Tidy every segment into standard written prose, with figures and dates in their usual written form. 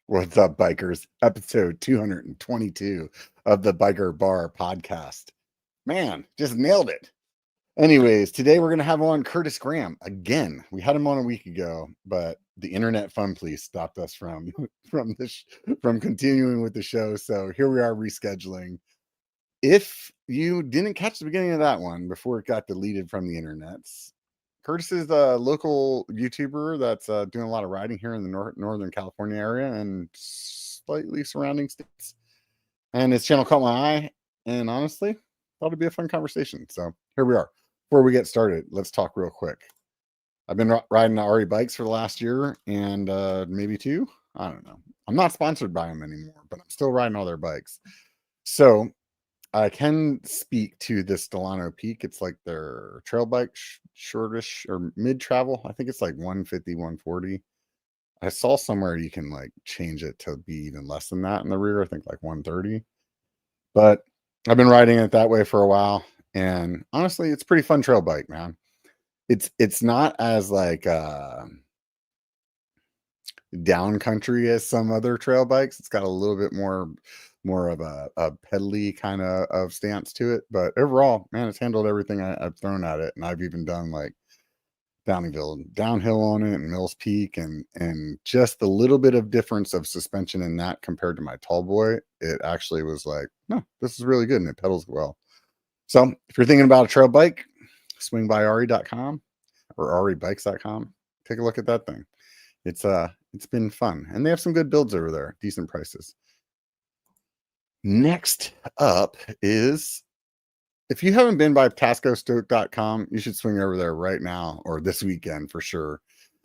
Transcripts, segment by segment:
What's up, bikers? Episode 222 of the Biker Bar podcast. Man, just nailed it. Anyways, today we're going to have on Kurtis Graham again. We had him on a week ago, but the internet fun police stopped us from from continuing with the show. So here we are rescheduling. If you didn't catch the beginning of that one before it got deleted from the internets, Curtis is a local YouTuber that's doing a lot of riding here in the Northern California area and slightly surrounding states. And his channel caught my eye, and honestly, thought it'd be a fun conversation. So here we are. Before we get started, let's talk real quick. I've been riding RE bikes for the last year and maybe two. I don't know. I'm not sponsored by them anymore, but I'm still riding all their bikes. So I can speak to this Delano Peak. It's like their trail bike, shortish or mid travel. I think it's like 150, 140. I saw somewhere you can like change it to be even less than that in the rear. I think like 130. But I've been riding it that way for a while. And honestly, it's a pretty fun trail bike, man. It's not as like down country as some other trail bikes. It's got a little bit more of a pedally kind of stance to it, but overall, man, it's handled everything I've thrown at it. And I've even done like Downieville downhill on it and Mills Peak, and just the little bit of difference of suspension in that compared to my tall boy, it actually was like, no, this is really good and it pedals well. So if you're thinking about a trail bike, swing by re.com or rebikes.com. Take a look at that thing. It's been fun, and they have some good builds over there, decent prices. Next up is, if you haven't been by tascostoke.com, you should swing over there right now or this weekend for sure,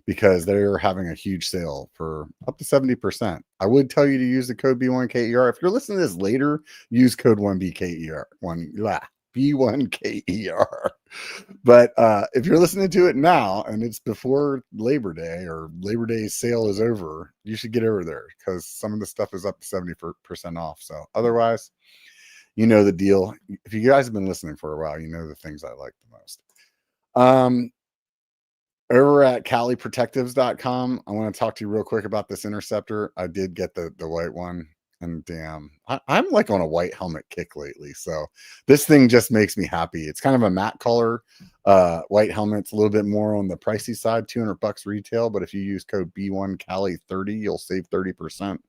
because they're having a huge sale for up to 70%. I would tell you to use the code B1KER. If you're listening to this later, use code 1BKER. B1KER. But if you're listening to it now and it's before Labor Day or Labor Day sale is over, you should get over there because some of the stuff is up to 70% off. So otherwise, you know the deal. If you guys have been listening for a while, you know the things I like the most. Over at caliprotectives.com, I want to talk to you real quick about this Interceptor. I did get the white one, and damn, I'm like on a white helmet kick lately. So this thing just makes me happy. It's kind of a matte color white helmet. It's a little bit more on the pricey side, $200 retail. But if you use code B1Cali30, you'll save 30%.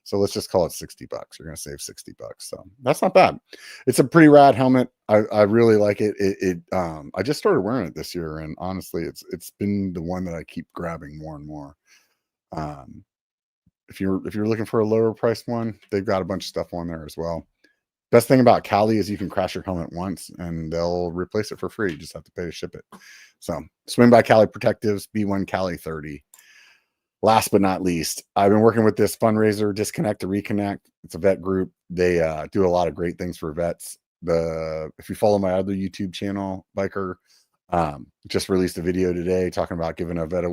So let's just call it $60. You're going to save $60. So that's not bad. It's a pretty rad helmet. I really like it. I just started wearing it this year, and honestly, it's been the one that I keep grabbing more and more. If you're looking for a lower priced one, they've got a bunch of stuff on there as well. Best thing about Cali is you can crash your helmet once and they'll replace it for free. You just have to pay to ship it. So swing by Cali Protectives, B1Cali30. Last but not least, I've been working with this fundraiser, Disconnect to Reconnect. It's a vet group. They do a lot of great things for vets. If you follow my other YouTube channel, Biker, just released a video today talking about giving a vet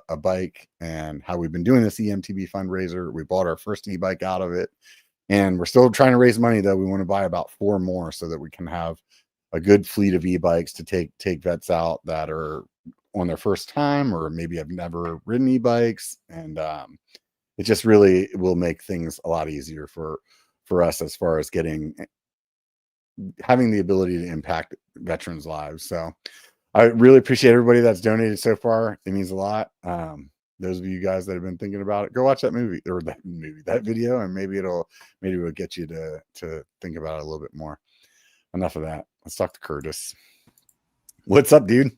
a bike and how we've been doing this EMTB fundraiser. We bought our first e-bike out of it, and we're still trying to raise money, though. We want to buy about 4 more so that we can have a good fleet of e-bikes to take vets out that are on their first time or maybe have never ridden e-bikes, and it just really will make things a lot easier for us as far as having the ability to impact veterans' lives. So I really appreciate everybody that's donated so far. It means a lot. Those of you guys that have been thinking about it, go watch that that video, and maybe it'll get you to think about it a little bit more. Enough of that. Let's talk to Kurtis. What's up, dude?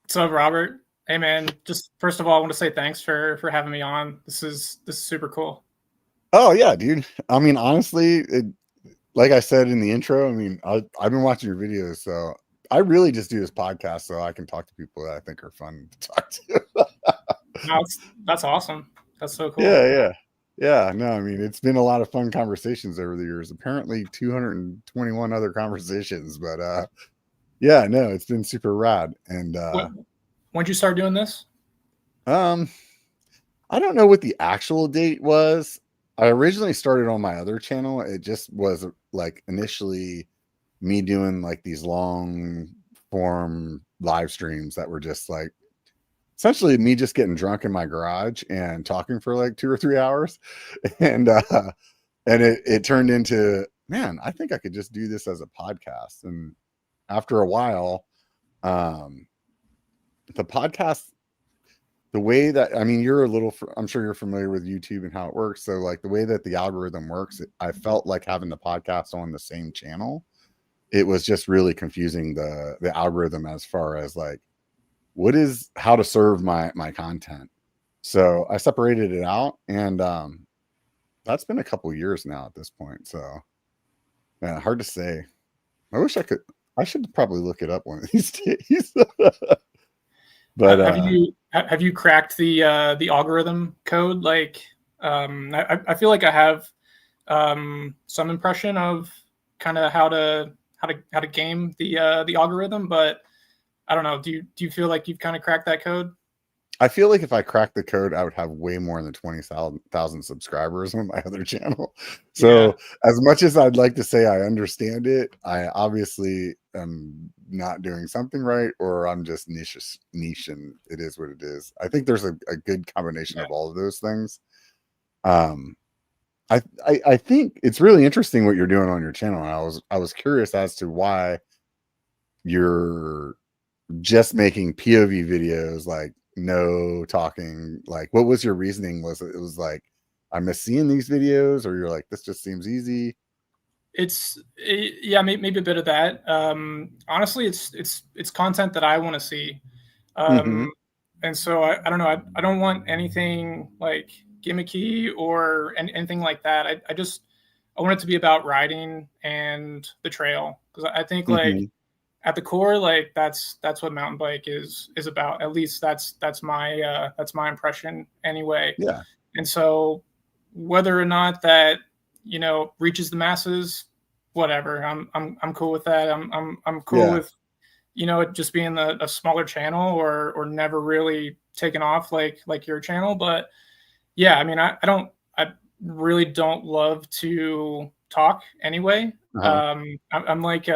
What's up, Robert? Hey, man. Just first of all, I want to say thanks for having me on. This is super cool. Oh yeah, dude. I mean, honestly, like I said in the intro, I mean, I've been watching your videos, so I really just do this podcast so I can talk to people that I think are fun to talk to. That's awesome. That's so cool. Yeah. No, I mean, it's been a lot of fun conversations over the years. Apparently 221 other conversations, but yeah, no, it's been super rad. And when'd you start doing this? I don't know what the actual date was. I originally started on my other channel. It just was like initially me doing like these long form live streams that were just like essentially me just getting drunk in my garage and talking for like 2 or 3 hours. And it turned into, man, I think I could just do this as a podcast. And after a while, the podcast, the way that, I mean, I'm sure you're familiar with YouTube and how it works. So like the way that the algorithm works, I felt like having the podcast on the same channel, it was just really confusing the algorithm as far as like, how to serve my content. So I separated it out, and that's been a couple years now at this point. So yeah, hard to say. I should probably look it up one of these days. But have you cracked the algorithm code? Like, I feel like I have some impression of kind of how to game the algorithm, but I don't know. Do you feel like you've kind of cracked that code? I feel like if I cracked the code, I would have way more than 20,000 subscribers on my other channel. So as much as I'd like to say I understand it, I obviously am not doing something right, or I'm just niche, and it is what it is. I think there's a good combination of all of those things. I think it's really interesting what you're doing on your channel. And I was curious as to why you're just making POV videos, like no talking. Like, what was your reasoning? Was it was like, I miss seeing these videos, or you're like, this just seems easy? Yeah, maybe a bit of that. Honestly, it's content that I want to see. And so I don't know. I don't want anything like gimmicky or anything like that. I want it to be about riding and the trail, because I think like at the core, like that's what mountain bike is about. At least that's my impression anyway. Yeah. And so whether or not that reaches the masses, whatever, I'm cool with that. I'm cool with it just being a smaller channel, or never really taking off like your channel. But yeah, I mean, I really don't love to talk anyway. I'm like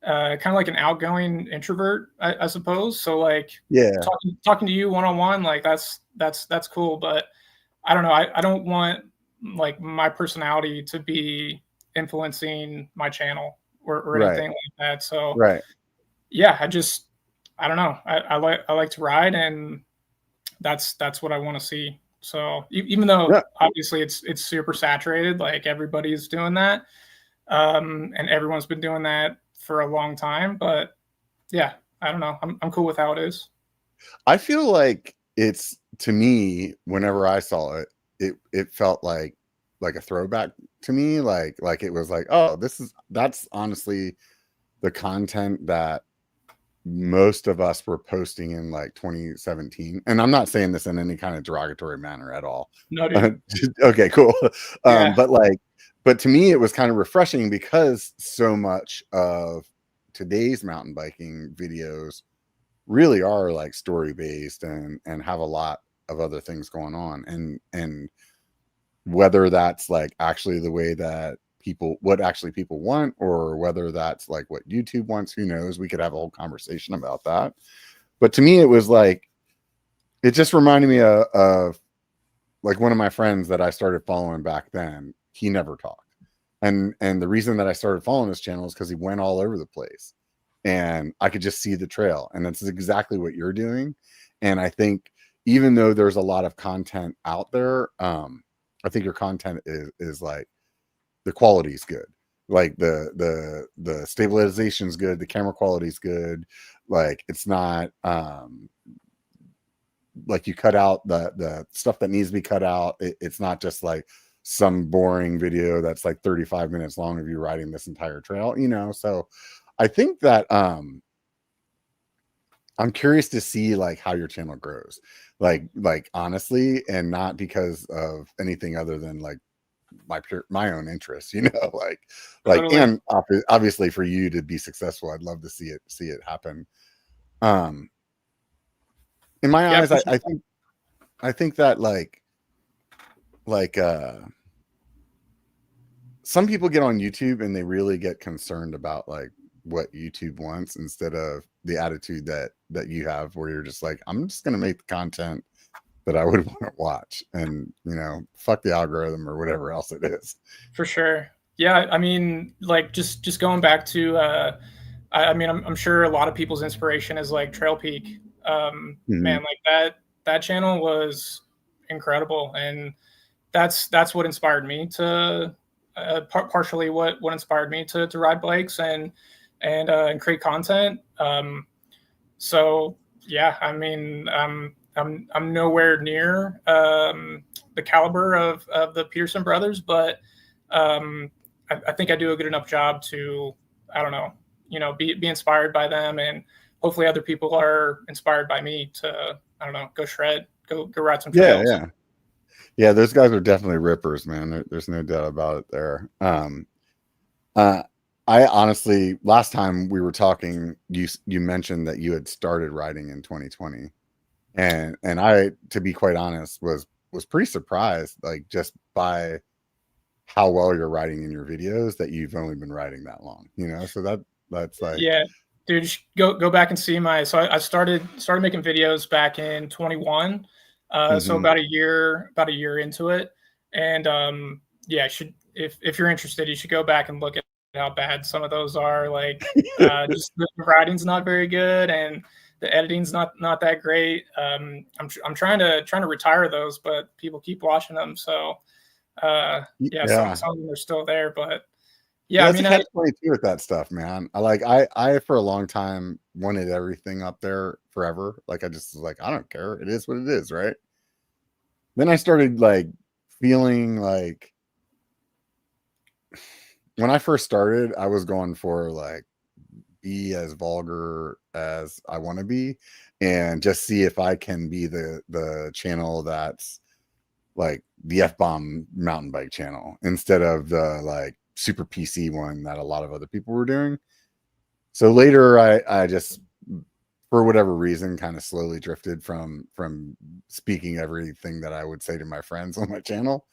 kind of like an outgoing introvert, I suppose. So like, talking to you one-on-one, like that's cool. But I don't know. I don't want like my personality to be influencing my channel or anything like that. So yeah, I don't know. I like to ride, and that's what I want to see. So even though obviously it's super saturated, like everybody's doing that, and everyone's been doing that for a long time. But yeah, I don't know. I'm cool with how it is. I feel like it's, to me, whenever I saw it, it felt like a throwback to me. Like it was like, oh, that's honestly the content that most of us were posting in like 2017. And I'm not saying this in any kind of derogatory manner at all. No, dude. Okay, cool. Yeah. But to me, it was kind of refreshing, because so much of today's mountain biking videos really are like story based, and have a lot of other things going on. And whether that's like actually the way that people want, or whether that's like what YouTube wants, who knows? We could have a whole conversation about that. But to me, it was like, it just reminded me of like one of my friends that I started following back then. He never talked, and the reason that I started following his channel is because he went all over the place, and I could just see the trail. And that's exactly what you're doing. And I think even though there's a lot of content out there, I think your content is like, the quality is good. Like the stabilization is good. The camera quality is good. Like it's not like you cut out the stuff that needs to be cut out. It's not just like some boring video that's like 35 minutes long of you riding this entire trail, So I think that I'm curious to see like how your channel grows, like honestly, and not because of anything other than like my own interests, like Totally. And obviously for you to be successful, I'd love to see it happen. In my eyes, I think that like some people get on YouTube and they really get concerned about like what YouTube wants instead of the attitude that you have, where you're just like, I'm just going to make the content that I would want to watch, and fuck the algorithm or whatever else it is. For sure. Yeah, I mean, like just going back to I mean, I'm sure a lot of people's inspiration is like Trail Peak. Man, like that channel was incredible, and that's what inspired me to partially what inspired me to ride bikes and create content. So yeah, I mean, I'm nowhere near the caliber of the Peterson brothers, but I think I do a good enough job to, I don't know, be inspired by them, and hopefully other people are inspired by me to, I don't know, go shred, go ride some trails. Yeah, those guys are definitely rippers, man. There's no doubt about it there. I honestly, last time we were talking, you mentioned that you had started riding in 2020, and I, to be quite honest, was pretty surprised, like, just by how well you're riding in your videos, that you've only been riding that long. So that's like, yeah, dude, go back and see so I started making videos back in 21. So about a year into it, and yeah, if you're interested, you should go back and look at how bad some of those are. Like, just the writing's not very good, and the editing's not that great. I'm trying to retire those, but people keep watching them. So yeah, some of them are still there, but yeah, it's a catch-22 with that stuff, man. I for a long time wanted everything up there forever. Like, I just was like, I don't care. It is what it is, right? Then I started like feeling like, when I first started, I was going for like, be as vulgar as I want to be, and just see if I can be the channel that's like the F-bomb mountain bike channel, instead of the like super PC one that a lot of other people were doing. So later I just, for whatever reason, kind of slowly drifted from speaking everything that I would say to my friends on my channel.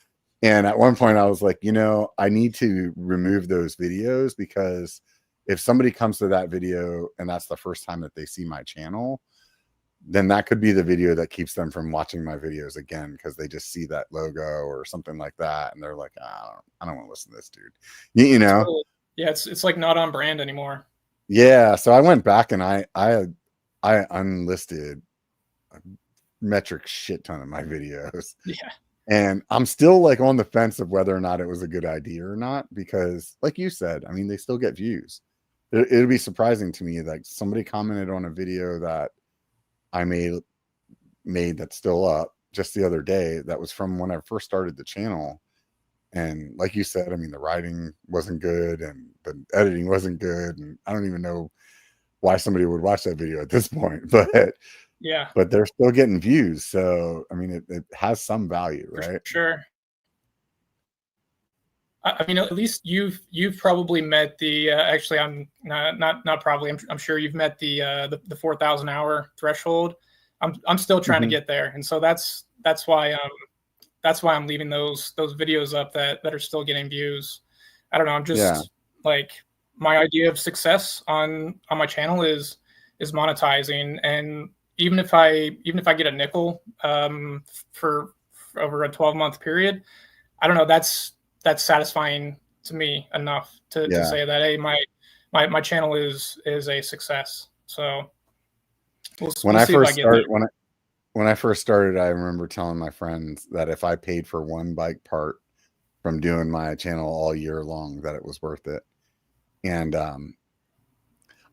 And at one point I was like, I need to remove those videos, because if somebody comes to that video and that's the first time that they see my channel, then that could be the video that keeps them from watching my videos again, because they just see that logo or something like that, and they're like, I don't want to listen to this dude. Yeah, it's like not on brand anymore. Yeah, so I went back and I unlisted a metric shit ton of my videos. Yeah. And I'm still like on the fence of whether or not it was a good idea or not, because like you said, I mean, they still get views. It'd be surprising to me, like, somebody commented on a video that I made that's still up just the other day, that was from when I first started the channel. And like you said, I mean, the writing wasn't good and the editing wasn't good, and I don't even know why somebody would watch that video at this point, but yeah, but they're still getting views. So I mean, it has some value, right? For sure. I mean, at least you've probably met the actually, I'm not probably, I'm sure you've met the 4,000 hour threshold. I'm still trying to get there, and so that's why I'm leaving those videos up that are still getting views. I don't know. I'm just like, my idea of success on my channel is monetizing, and even if I get a nickel for over a 12-month period, I don't know, that's satisfying to me enough to say that, hey, my channel is a success. So when I first started, I remember telling my friends that if I paid for one bike part from doing my channel all year long, that it was worth it. And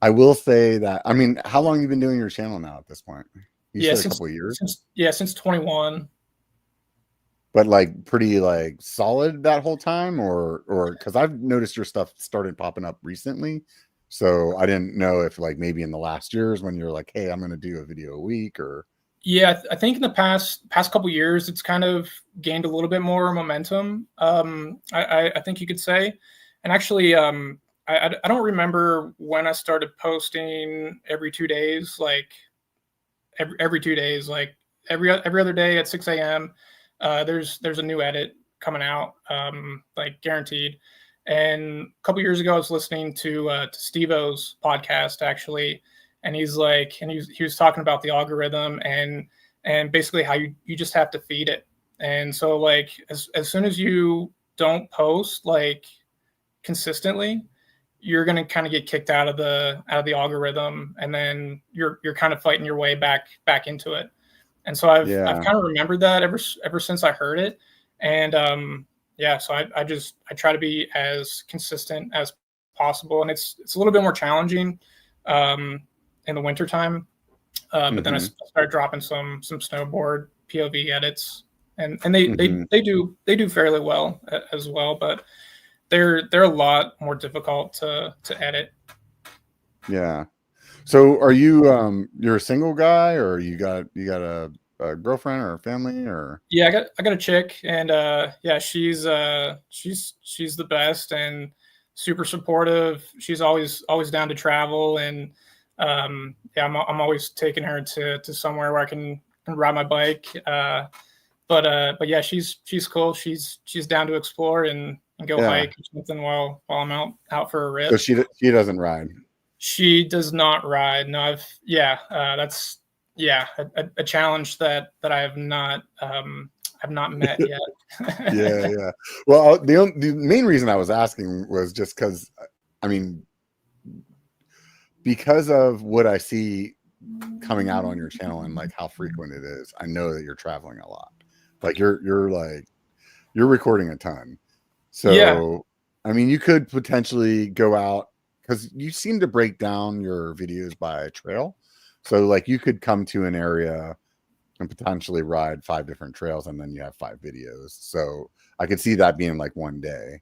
I will say that, I mean, how long have you been doing your channel now at this point? You said a couple of years? Since 21. But like pretty like solid that whole time, or because I've noticed your stuff started popping up recently. So I didn't know if like maybe in the last years when you're like, hey, I'm going to do a video a week, or. Yeah, I think in the past couple of years, it's kind of gained a little bit more momentum. I think you could say, and actually, I don't remember when I started posting every 2 days, like every 2 days, like every other day at 6 a.m. There's a new edit coming out, like guaranteed. And a couple years ago, I was listening to Steve-O's podcast actually, and he was talking about the algorithm and basically how you just have to feed it. And so like as soon as you don't post like consistently, you're going to kind of get kicked out of the algorithm, and then you're kind of fighting your way back into it. And so I've kind of remembered that ever since I heard it. And so I try to be as consistent as possible, and it's a little bit more challenging in the wintertime. But then I started dropping some snowboard POV edits, and they do fairly well as well, but they're a lot more difficult to edit. Yeah. So are you you're a single guy, or you got a girlfriend or a family, or? Yeah, I got a chick, and she's the best and super supportive. She's always down to travel, and I'm always taking her to somewhere where I can ride my bike. But yeah, she's cool. She's down to explore and go hike or something while I'm out for a rip. So she doesn't ride. She does not ride. No, that's a challenge that I have not met yet. Yeah. Well, the main reason I was asking was just because, I mean, because of what I see coming out on your channel and like how frequent it is, I know that you're traveling a lot. Like you're recording a ton. So I mean, you could potentially go out, because you seem to break down your videos by trail. So like you could come to an area and potentially ride 5 different trails, and then you have 5 videos. So I could see that being like one day.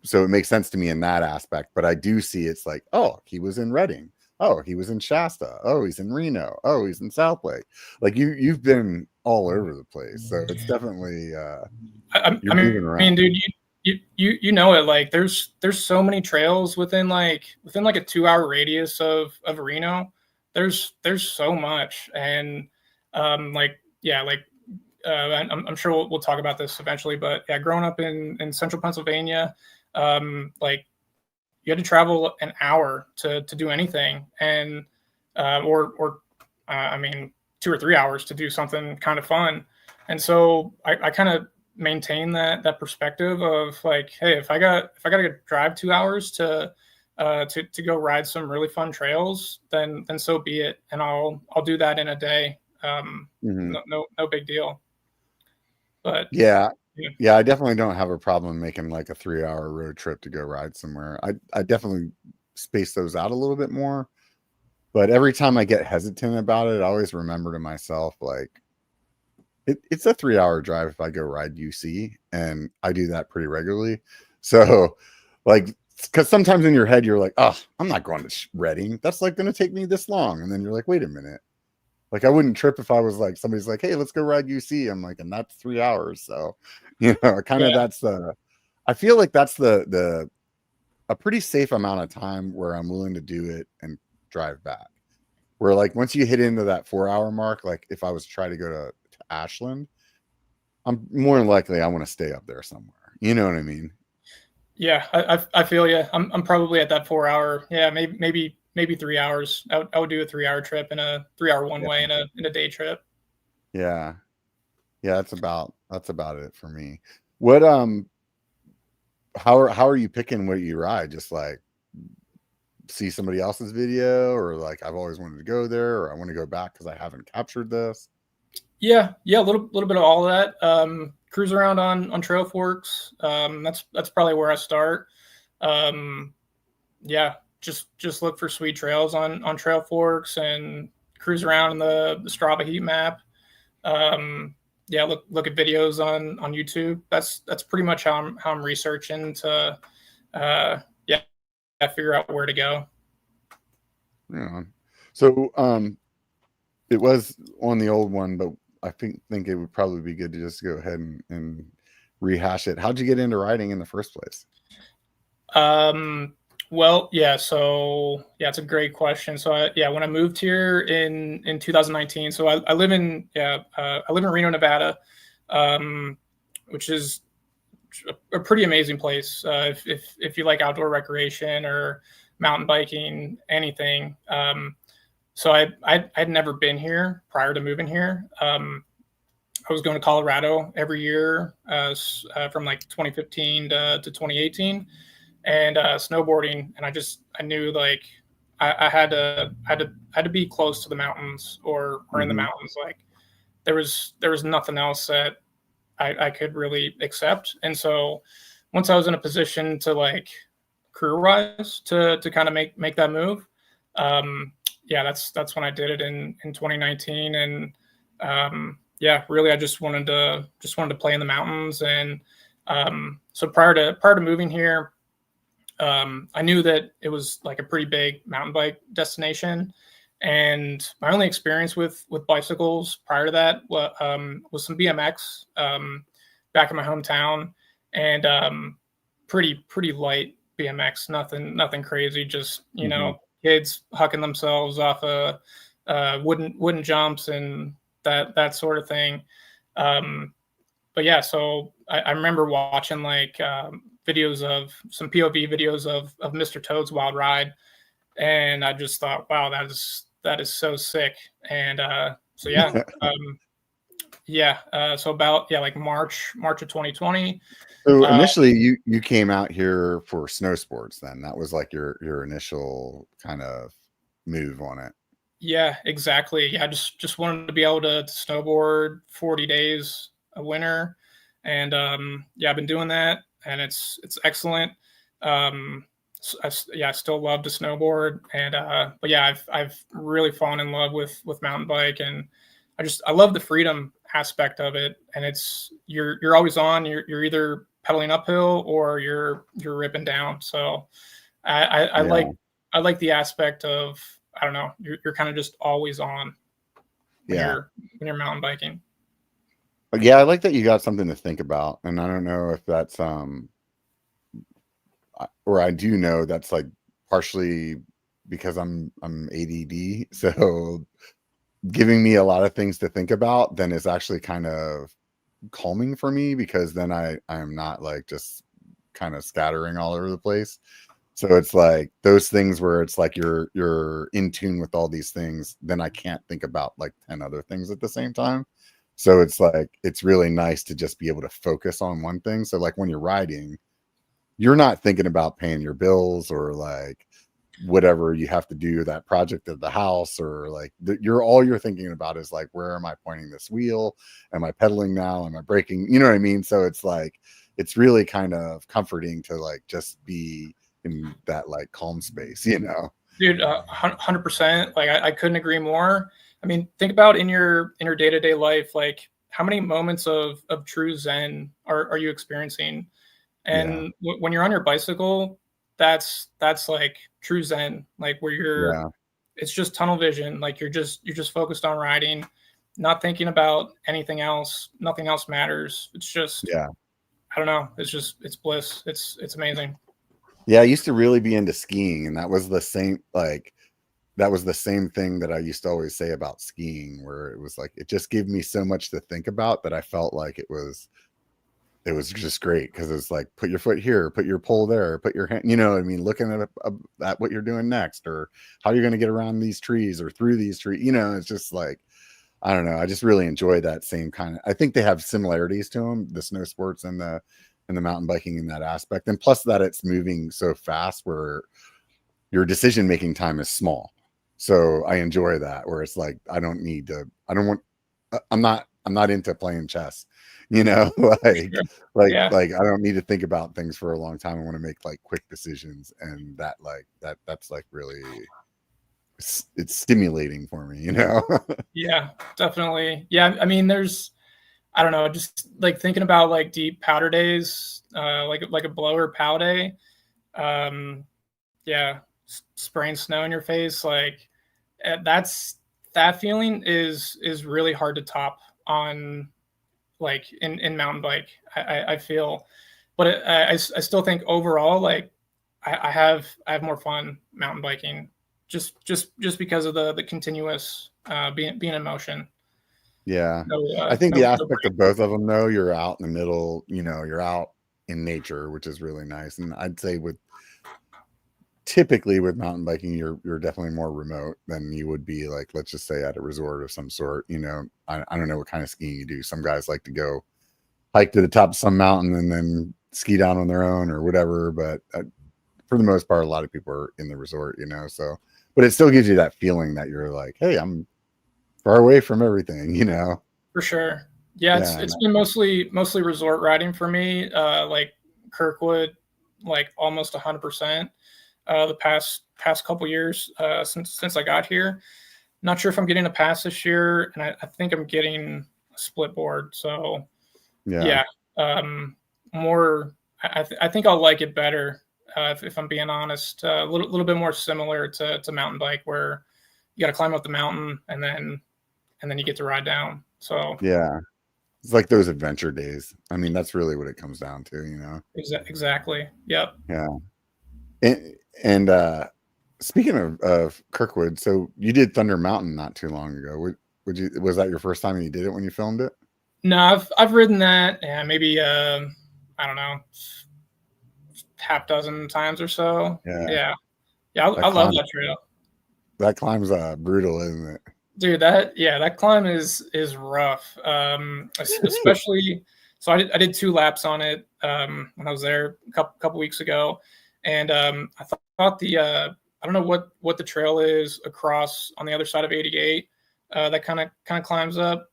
So it makes sense to me in that aspect. But I do see it's like, oh, he was in Redding. Oh, he was in Shasta. Oh, he's in Reno. Oh, he's in South Lake. Like you've been all over the place. So it's definitely you're moving around. I mean, dude, you know it. Like there's so many trails within like a 2-hour radius of Reno. There's so much, and I'm sure we'll talk about this eventually. But yeah, growing up in central Pennsylvania, like you had to travel an hour to do anything, and I mean 2 or 3 hours to do something kind of fun. And so I kind of maintain that perspective of like, hey, if I got to drive 2 hours to go ride some really fun trails, then so be it, and I'll do that in a day. No big deal. But yeah, I definitely don't have a problem making like a 3-hour road trip to go ride somewhere. I definitely space those out a little bit more, but every time I get hesitant about it, I always remember to myself, like, it's a 3-hour drive if I go ride UC, and I do that pretty regularly. So like, because sometimes in your head you're like, oh, I'm not going to Redding, that's like going to take me this long, and then you're like, wait a minute, like I wouldn't trip if I was like, somebody's like, hey, let's go ride UC, I'm like, and that's 3 hours. So kind of that's I feel like that's a pretty safe amount of time where I'm willing to do it and drive back. Where like once you hit into that 4-hour mark, like if I was to try to go to Ashland, I'm more than likely I want to stay up there somewhere. You know what I mean? Yeah, I feel you. I'm probably at that 4-hour. Yeah, maybe 3 hours. I would do a 3-hour trip and a 3-hour one way and a day trip. Yeah, that's about it for me. What how are you picking what you ride? Just like see somebody else's video, or like I've always wanted to go there, or I want to go back because I haven't captured this? Yeah, a little bit of all of that. Cruise around on trail forks. That's probably where I start. Just look for sweet trails on trail forks and cruise around in the Strava heat map. Look at videos on YouTube. That's pretty much how I'm researching to figure out where to go. Yeah. So it was on the old one, but I think it would probably be good to just go ahead and rehash it. How'd you get into riding in the first place? Well, so it's a great question. So when I moved here in 2019, so I live in Reno, Nevada, which is a pretty amazing place. If you like outdoor recreation or mountain biking, anything. So I'd never been here prior to moving here. I was going to Colorado every year from like 2015 to 2018, and snowboarding. And I knew like I had to be close to the mountains or in the mountains. Like there was nothing else that I could really accept. And so once I was in a position to like career wise to kind of make that move, yeah, that's when I did it in 2019. And yeah, really, I just wanted to play in the mountains. And so prior to moving here, I knew that it was like a pretty big mountain bike destination. And my only experience with bicycles prior to that was some BMX back in my hometown, and pretty light BMX, nothing crazy, just kids hucking themselves off wooden jumps and that sort of thing. But yeah, so I remember watching like videos of some POV videos of Mr. Toad's Wild Ride, and I just thought, wow, that is so sick. And so yeah, so about like March of 2020. So initially, you came out here for snow sports. Then that was like your initial kind of move on it. Yeah, exactly. Yeah, just wanted to be able to snowboard 40 days a winter, and yeah, I've been doing that, and it's excellent. I still love to snowboard, and but yeah, I've really fallen in love with mountain bike, and I love the freedom aspect of it, and it's you're always on. You're either pedaling uphill or you're ripping down. So I like the aspect of, I don't know, you're kind of just always on when you're mountain biking. But yeah, I like that you got something to think about, and I don't know if that's or I do know that's like partially because I'm ADD, so giving me a lot of things to think about then is actually kind of calming for me, because then I'm not like just kind of scattering all over the place. So it's like those things where it's like you're in tune with all these things, then I can't think about like 10 other things at the same time. So it's like it's really nice to just be able to focus on one thing. So like when you're riding, you're not thinking about paying your bills or like whatever you have to do, that project at the house, or like all you're thinking about is like, where am I pointing this wheel? Am I pedaling now? Am I braking? You know what I mean? So it's like, it's really kind of comforting to like just be in that like calm space, Dude, 100%. Like I couldn't agree more. I mean, think about in your day-to-day life, like how many moments of true Zen are you experiencing? And when you're on your bicycle, that's like true Zen, like where it's just tunnel vision. Like you're just focused on riding, not thinking about anything else. Nothing else matters. It's just, I don't know. It's bliss. It's amazing. Yeah. I used to really be into skiing, and that was the same thing that I used to always say about skiing, where it was like, it just gave me so much to think about that I felt like it was just great, because it's like, put your foot here, put your pole there, put your hand, I mean, looking at what you're doing next, or how you're going to get around these trees or through these trees, it's just like, I don't know. I just really enjoy that same kind of, I think they have similarities to them, the snow sports and the mountain biking in that aspect. And plus that it's moving so fast where your decision-making time is small. So I enjoy that, where it's like, I'm not into playing chess, like I don't need to think about things for a long time. I want to make like quick decisions, and that's like really, it's stimulating for me, Yeah, definitely. Yeah. I mean, I don't know, just like thinking about like deep powder days, like a blower pow day. Yeah. Spraying snow in your face. Like that feeling is really hard to top on, like in mountain bike, I feel, but I still think overall, like I have more fun mountain biking, just because of the continuous being in motion. I think the aspect of both of them, though, you're out in the middle, you're out in nature, which is really nice. And I'd say typically with mountain biking, you're definitely more remote than you would be, like, let's just say at a resort of some sort. I don't know what kind of skiing you do. Some guys like to go hike to the top of some mountain and then ski down on their own or whatever. But for the most part, a lot of people are in the resort, so, but it still gives you that feeling that you're like, hey, I'm far away from everything, For sure. Yeah, it's been mostly resort riding for me. Like Kirkwood, like almost 100%. The past couple years since I got here. Not sure if I'm getting a pass this year, and I think I'm getting a split board. So yeah, more. I think I'll like it better if I'm being honest. A little bit more similar to mountain bike, where you got to climb up the mountain and then you get to ride down. So yeah, it's like those adventure days. I mean, that's really what it comes down to. Exactly. Yep. Yeah. And speaking of Kirkwood, so you did Thunder Mountain not too long ago. Was that your first time you did it when you filmed it? No, I've ridden that, maybe I don't know, half dozen times or so. Yeah. I love that trail. That climb's brutal, isn't it? Dude, that climb is rough. Especially, so I did 2 laps on it when I was there a couple weeks ago, and I thought I don't know what the trail is across on the other side of 88 that kind of climbs up,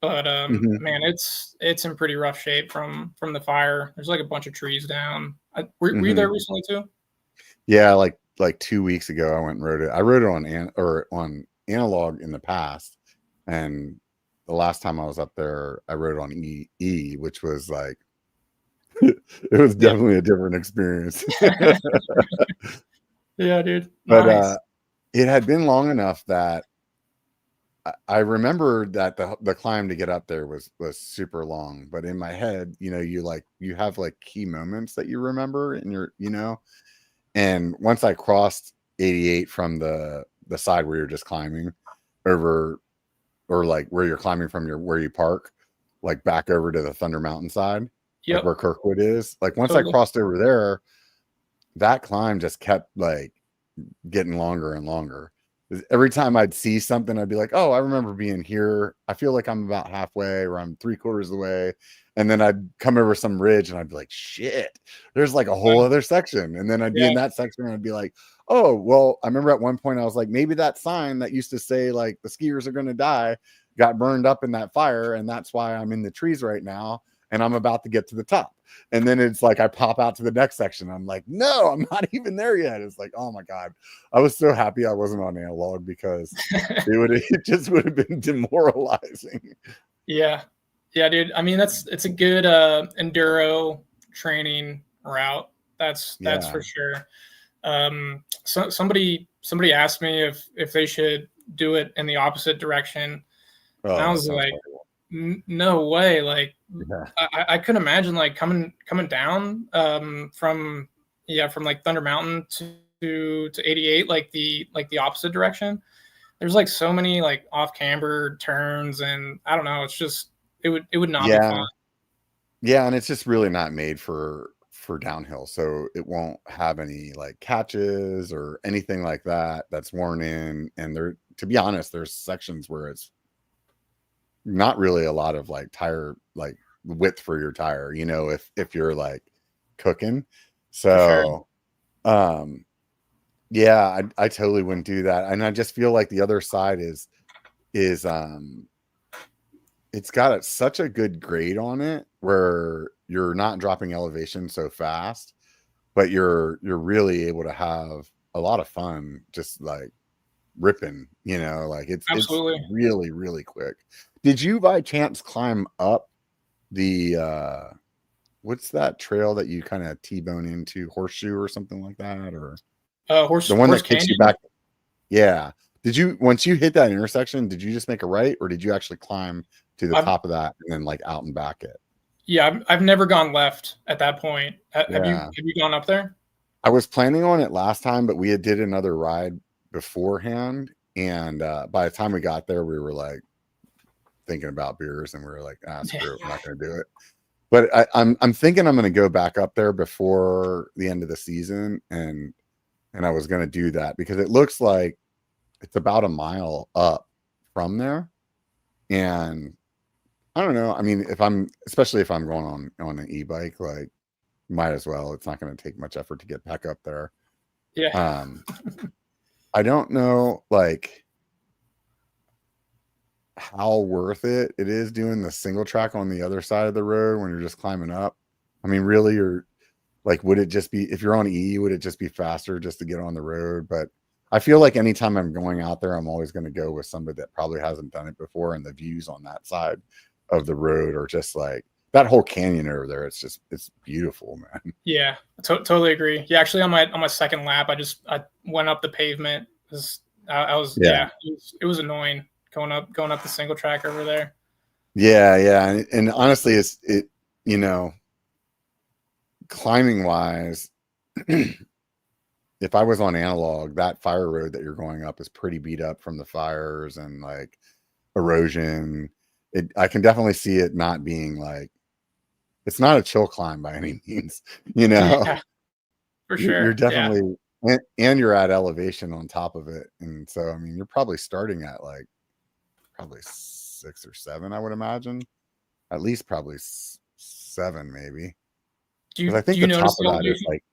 but man, it's in pretty rough shape from the fire. There's like a bunch of trees down. Were you there recently too? Yeah, like 2 weeks ago, I went and rode it. I rode it on analog in the past, and the last time I was up there, I rode on E, which was like it was definitely a different experience. Yeah, dude. But nice. It had been long enough that I remember that the climb to get up there was super long. But in my head, you have like key moments that you remember in your, and once I crossed 88 from the side where you're just climbing over, or like where you're climbing from where you park, like back over to the Thunder Mountain side, like where Kirkwood is. Like once I crossed over there, that climb just kept like getting longer and longer. Every time I'd see something, I'd be like, oh, I remember being here. I feel like I'm about halfway, or I'm 3/4 of the way. And then I'd come over some ridge and I'd be like, shit, there's like a whole other section. And then I'd be in that section and I'd be like, oh, well, I remember at one point I was like, maybe that sign that used to say like the skiers are going to die got burned up in that fire. And that's why I'm in the trees right now. And I'm about to get to the top. And then it's like I pop out to the next section. I'm like, no, I'm not even there yet. It's like, oh my God. I was so happy I wasn't on analog, because it just would have been demoralizing. Yeah, dude. I mean, it's a good enduro training route. That's for sure. So somebody asked me if they should do it in the opposite direction. Oh, and I was like, no way. Like, I couldn't imagine like coming down from like Thunder Mountain to 88, like the opposite direction. There's like so many like off camber turns, and I don't know. It's just it would not be fun. Yeah, and it's just really not made for downhill, so it won't have any like catches or anything like that that's worn in. And to be honest, there's sections where it's not really a lot of like tire, like width for your tire, if you're like cooking. So yeah, I totally wouldn't do that. And I just feel like the other side is it's got such a good grade on it where you're not dropping elevation so fast, but you're really able to have a lot of fun just like ripping, like it's really, really quick. Did you by chance climb up the what's that trail that you kind of T-bone into, Horseshoe or something like that, or the one that kicks you back? Yeah. Once you hit that intersection, did you just make a right, or did you actually climb to the top of that and then like out and back it? Yeah, I've never gone left at that point. Have you gone up there? I was planning on it last time, but we did another ride beforehand, and by the time we got there, we were like thinking about beers, and we were like, screw it, I'm not going to do it. But I'm thinking I'm going to go back up there before the end of the season, and I was going to do that because it looks like it's about a mile up from there, and I don't know. I mean, especially if I'm going on an e-bike, like might as well. It's not going to take much effort to get back up there. Yeah. I don't know, like how worth it is doing the single track on the other side of the road when you're just climbing up. I mean, really, you're like, would it just be, if you're on E, would it just be faster just to get on the road? But I feel like anytime I'm going out there, I'm always going to go with somebody that probably hasn't done it before, and the views on that side of the road are just like that whole canyon over there. It's beautiful, man. Yeah, totally agree. Yeah, actually on my second lap, I went up the pavement because I was it was annoying going up the single track over there. Yeah, and honestly, it you know, climbing wise, if I was on analog, that fire road that you're going up is pretty beat up from the fires and like erosion. I can definitely see it not being like, it's not a chill climb by any means, Yeah, for sure. You're definitely, and you're at elevation on top of it. And so, I mean, you're probably starting at like probably 6 or 7, I would imagine. At least probably 7, maybe. Because I think the top of that is like,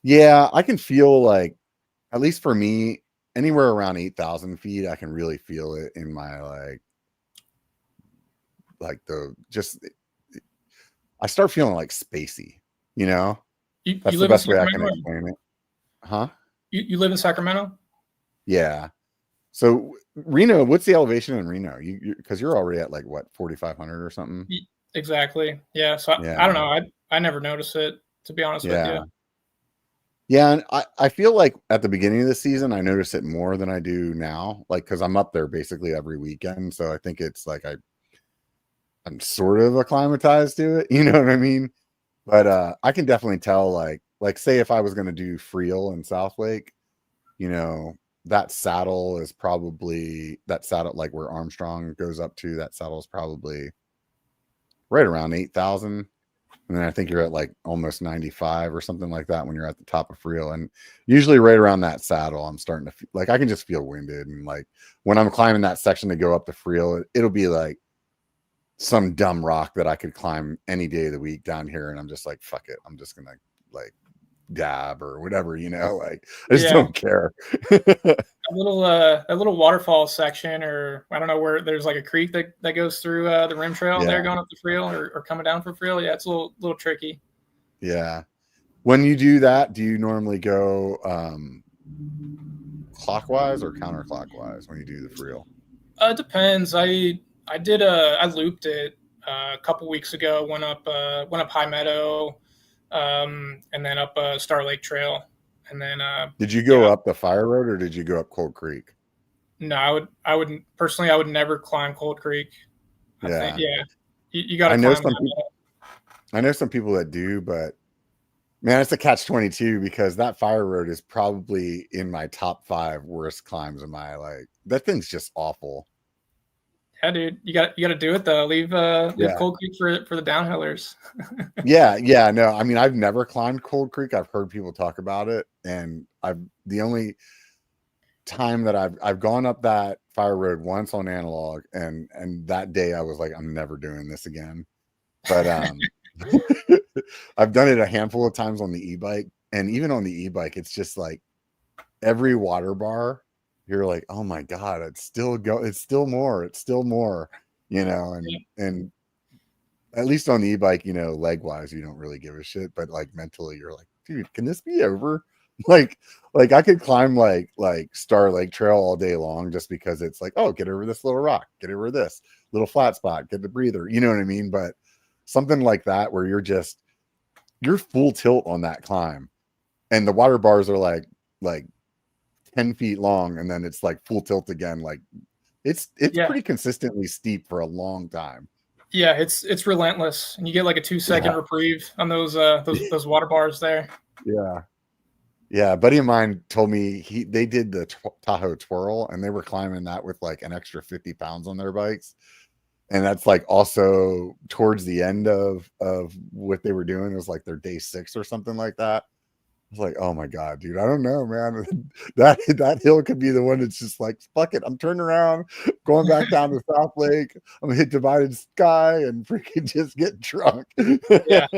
yeah, I can feel like, at least for me, anywhere around 8,000 feet, I can really feel it in my I start feeling like spacey, That's the best way I can explain it. Huh? You live in Sacramento? Yeah. So Reno, what's the elevation in Reno? Because you're already at like what, 4,500 or something? Exactly. Yeah. So I don't know. I never notice it, to be honest with you. Yeah, and I feel like at the beginning of the season, I notice it more than I do now, like because I'm up there basically every weekend. So I think it's like I'm sort of acclimatized to it, you know what I mean? But I can definitely tell, like say if I was going to do Friel in South Lake, that saddle like where Armstrong goes up to, that saddle is probably right around 8,000. And then I think you're at like almost 95 or something like that when you're at the top of Friel. And usually right around that saddle, I'm starting to feel like I can just feel winded. And like when I'm climbing that section to go up to Friel, it'll be like some dumb rock that I could climb any day of the week down here. And I'm just like, fuck it. I'm just going to like dab or whatever, like I just don't care. A little waterfall section, or I don't know, where there's like a creek that goes through the rim trail there going up the Friel or coming down from Friel. Yeah, it's a little tricky. Yeah. When you do that, do you normally go clockwise or counterclockwise when you do the Friel? It depends. I looped it a couple weeks ago. Went up High Meadow, and then up Star Lake Trail, and then did you go up the fire road or did you go up Cold Creek? No, I would personally, I would never climb Cold Creek. I think, you got to climb. I know some people that do, but man, it's a catch-22 because that fire road is probably in my top 5 worst climbs of my life. That thing's just awful. Yeah, dude, you got to do it though. Leave Cold Creek for the downhillers. yeah. No, I mean, I've never climbed Cold Creek. I've heard people talk about it, and the only time that I've gone up that fire road once on analog, and that day I was like, I'm never doing this again. But I've done it a handful of times on the e-bike, and even on the e-bike, it's just like every water bar, you're like, oh my god, it's still more, and at least on the e-bike, leg wise, you don't really give a shit, but like mentally, you're like, dude, can this be over? Like I could climb like Star Lake Trail all day long just because it's like, oh, get over this little rock, get over this little flat spot, get the breather, you know what I mean? But something like that where you're full tilt on that climb, and the water bars are like 10 feet long, and then it's like full tilt again. Like it's pretty consistently steep for a long time. Yeah, it's relentless, and you get like a 2-second reprieve on those water bars there. Yeah, a buddy of mine told me they did the Tahoe Twirl, and they were climbing that with like an extra 50 pounds on their bikes. And that's like also towards the end of what they were doing. It was like their day 6 or something like that. I was like, oh my God, dude, I don't know, man. that hill could be the one that's just like, fuck it. I'm turning around, going back down to South Lake. I'm gonna hit Divided Sky and freaking just get drunk. Yeah.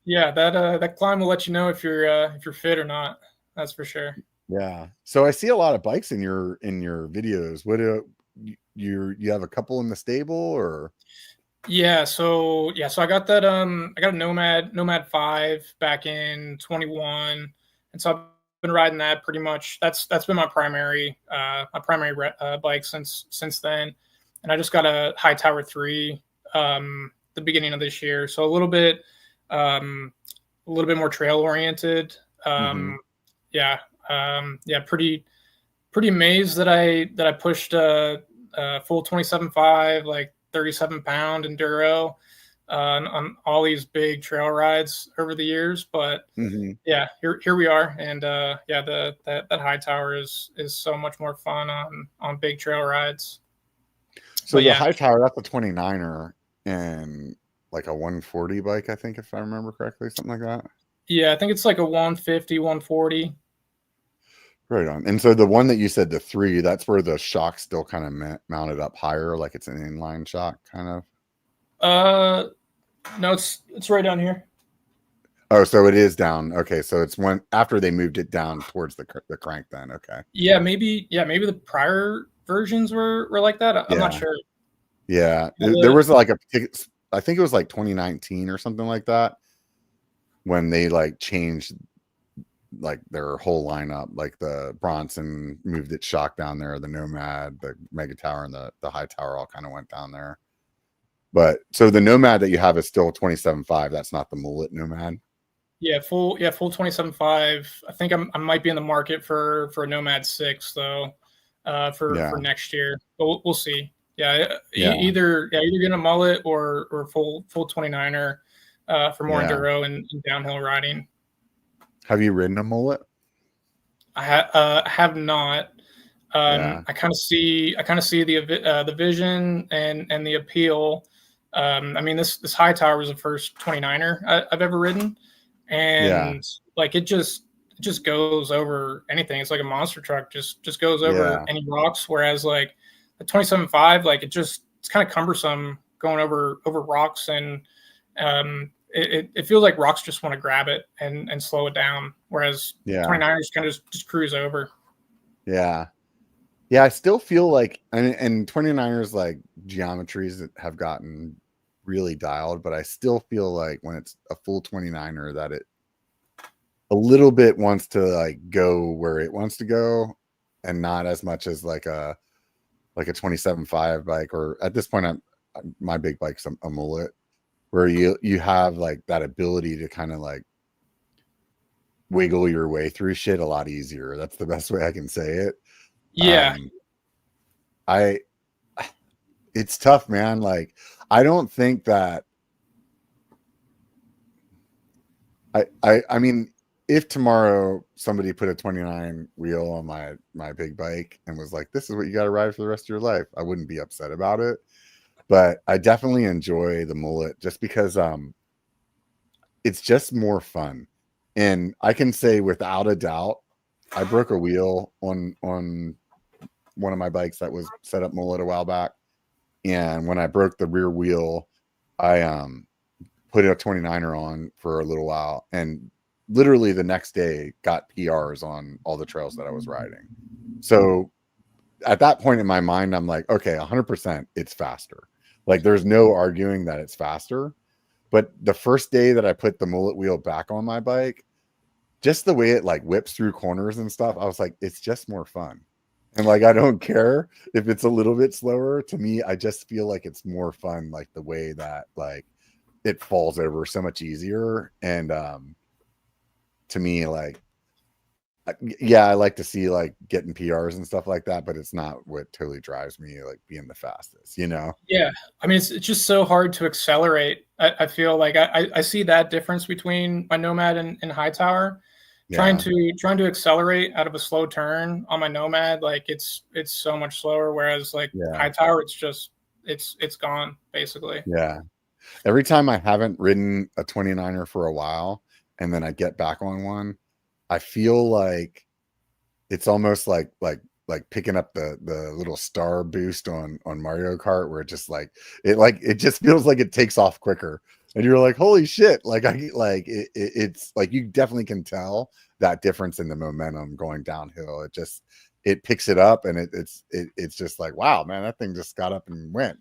Yeah, that climb will let you know if you're fit or not. That's for sure. Yeah. So I see a lot of bikes in your videos. What you have a couple in the stable or? Yeah, so I got that I got a Nomad 5 back in 21. And so I've been riding that pretty much. That's been my primary bike since then. And I just got a High Tower 3 the beginning of this year. So a little bit more trail oriented. Yeah. Pretty amazed that I pushed a full 27.5, like 37-pound enduro on all these big trail rides over the years. But yeah, here we are, and that High Tower is so much more fun on big trail rides. So the High Tower, that's a 29er and like a 140 bike, I think, if I remember correctly, something like that. Yeah, I think it's like a 150, 140. Right on. And so the one that you said, the 3, that's where the shock's still kind of mounted up higher, like it's an inline shock kind of. No, it's right down here. Oh, so it is down. Okay, so it's one after they moved it down towards the crank then. Okay. Yeah, maybe the prior versions were like that. I'm not sure. Yeah. There was like I think it was like 2019 or something like that when they like changed like their whole lineup, like the Bronson moved its shock down there, the Nomad, the Mega Tower, and the High Tower all kind of went down there. But so the Nomad that you have is still 27.5. That's not the mullet Nomad. Yeah, full 27.5. I think I might be in the market for a Nomad 6 though, for next year. But we'll see. Either getting a mullet or full 29er for more enduro and downhill riding. Have you ridden a mullet? I have not. I kind of see the vision and the appeal. I mean, this High Tower was the first 29er I've ever ridden, and like it just goes over anything. It's like a monster truck, just goes over any rocks. Whereas like the 27.5, like it's kind of cumbersome going over rocks, and it feels like rocks just want to grab it and slow it down. Whereas 29ers kind of just cruise over. Yeah. Yeah, I still feel like, and 29ers like geometries that have gotten really dialed, but I still feel like when it's a full 29er that it a little bit wants to like go where it wants to go, and not as much as like a 27.5 bike, or at this point my big bike's a mullet, where you have like that ability to kind of like wiggle your way through shit a lot easier. That's the best way I can say it. Yeah. It's tough, man. Like, I don't think that I mean, if tomorrow somebody put a 29 wheel on my big bike and was like, this is what you got to ride for the rest of your life, I wouldn't be upset about it. But I definitely enjoy the mullet just because it's just more fun. And I can say without a doubt, I broke a wheel on one of my bikes that was set up mullet a while back. And when I broke the rear wheel, I put a 29er on for a little while, and literally the next day got PRs on all the trails that I was riding. So at that point in my mind, I'm like, okay, 100% it's faster. Like there's no arguing that it's faster. But the first day that I put the mullet wheel back on my bike, just the way it like whips through corners and stuff, I was like, it's just more fun. And like, I don't care if it's a little bit slower. To me, I just feel like it's more fun, like the way that like it falls over so much easier. And to me, like, yeah, I like to see like getting PRs and stuff like that, but it's not what totally drives me, like being the fastest, you know? Yeah. I mean, it's just so hard to accelerate. I feel like I see that difference between my Nomad and High Tower. Trying to accelerate out of a slow turn on my Nomad, like it's so much slower. Whereas like High Tower, it's it's gone basically. Yeah. Every time I haven't ridden a 29er for a while and then I get back on one, I feel like it's almost like picking up the little star boost on Mario Kart, where it just it just feels like it takes off quicker, and you're like, holy shit. Like it's like you definitely can tell that difference in the momentum going downhill. It picks it up, and it's just like, wow, man, that thing just got up and went,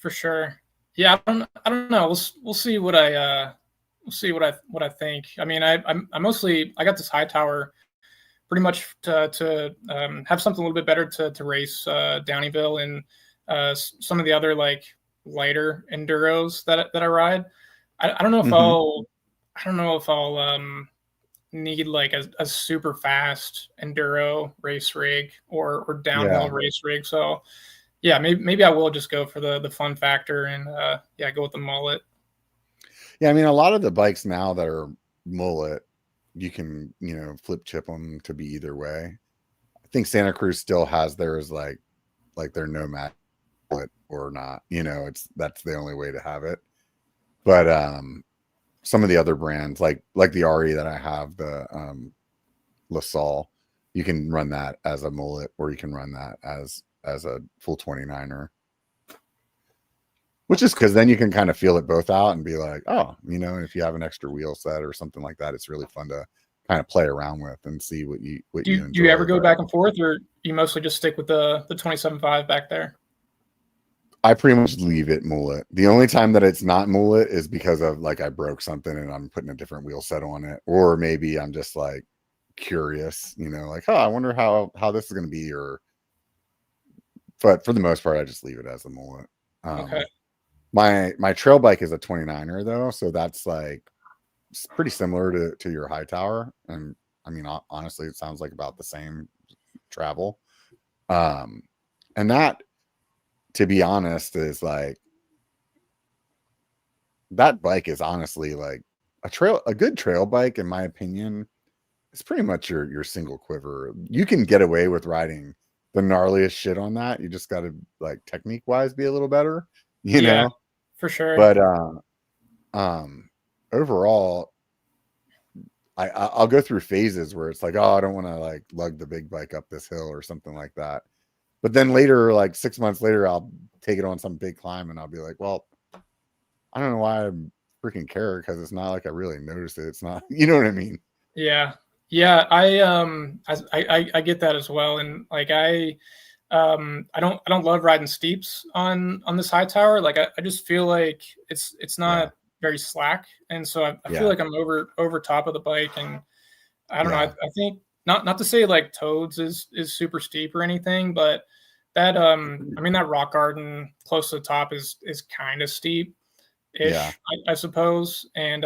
For sure. Yeah, I don't know. We'll see what we'll see what I think. I mean, I mostly I got this high tower pretty much to have something a little bit better to race Downieville and some of the other like lighter enduros that I ride. I don't know if Mhm. I'll need like a super fast enduro race rig or downhill Yeah. race rig. So yeah, maybe I will just go for the fun factor and yeah, go with the mullet. Yeah, I mean, a lot of the bikes now that are mullet, you can, flip chip them to be either way. I think Santa Cruz still has theirs like their Nomad mullet or not. That's the only way to have it. But some of the other brands like the RE that I have, the LaSalle, you can run that as a mullet, or you can run that as a full 29er. Which is because then you can kind of feel it both out and be like, oh, if you have an extra wheel set or something like that, it's really fun to kind of play around with and see what you Do enjoy. you ever go But back and forth, or you mostly just stick with the 27.5 back there? I pretty much leave it mullet. The only time that it's not mullet is because of like I broke something and I'm putting a different wheel set on it, or maybe I'm just like curious, like, oh, I wonder how this is going to be. But for the most part, I just leave it as a mullet. Okay. My trail bike is a 29er though, so that's like pretty similar to your high tower, and I mean, honestly, it sounds like about the same travel. And that, to be honest, is like that bike is honestly like a good trail bike, in my opinion. It's pretty much your single quiver. You can get away with riding the gnarliest shit on that. You just got to, like, technique wise, be a little better, Yeah, for sure. But um, overall, I'll go through phases where it's like, oh, I don't want to like lug the big bike up this hill or something like that. But then later, like 6 months later, I'll take it on some big climb and I'll be like, well, I don't know why I freaking care, because it's not like I really noticed it. It's not, you know what I mean? Yeah. Yeah, I get that as well, and like I don't love riding steeps on this high tower. Like I just feel like it's Yeah. not very slack, and so I feel Yeah. like I'm over top of the bike, and I don't know. Yeah. I think not to say like Toads is super steep or anything, but that I mean that rock garden close to the top is kind of steep Yeah. ish, I suppose, and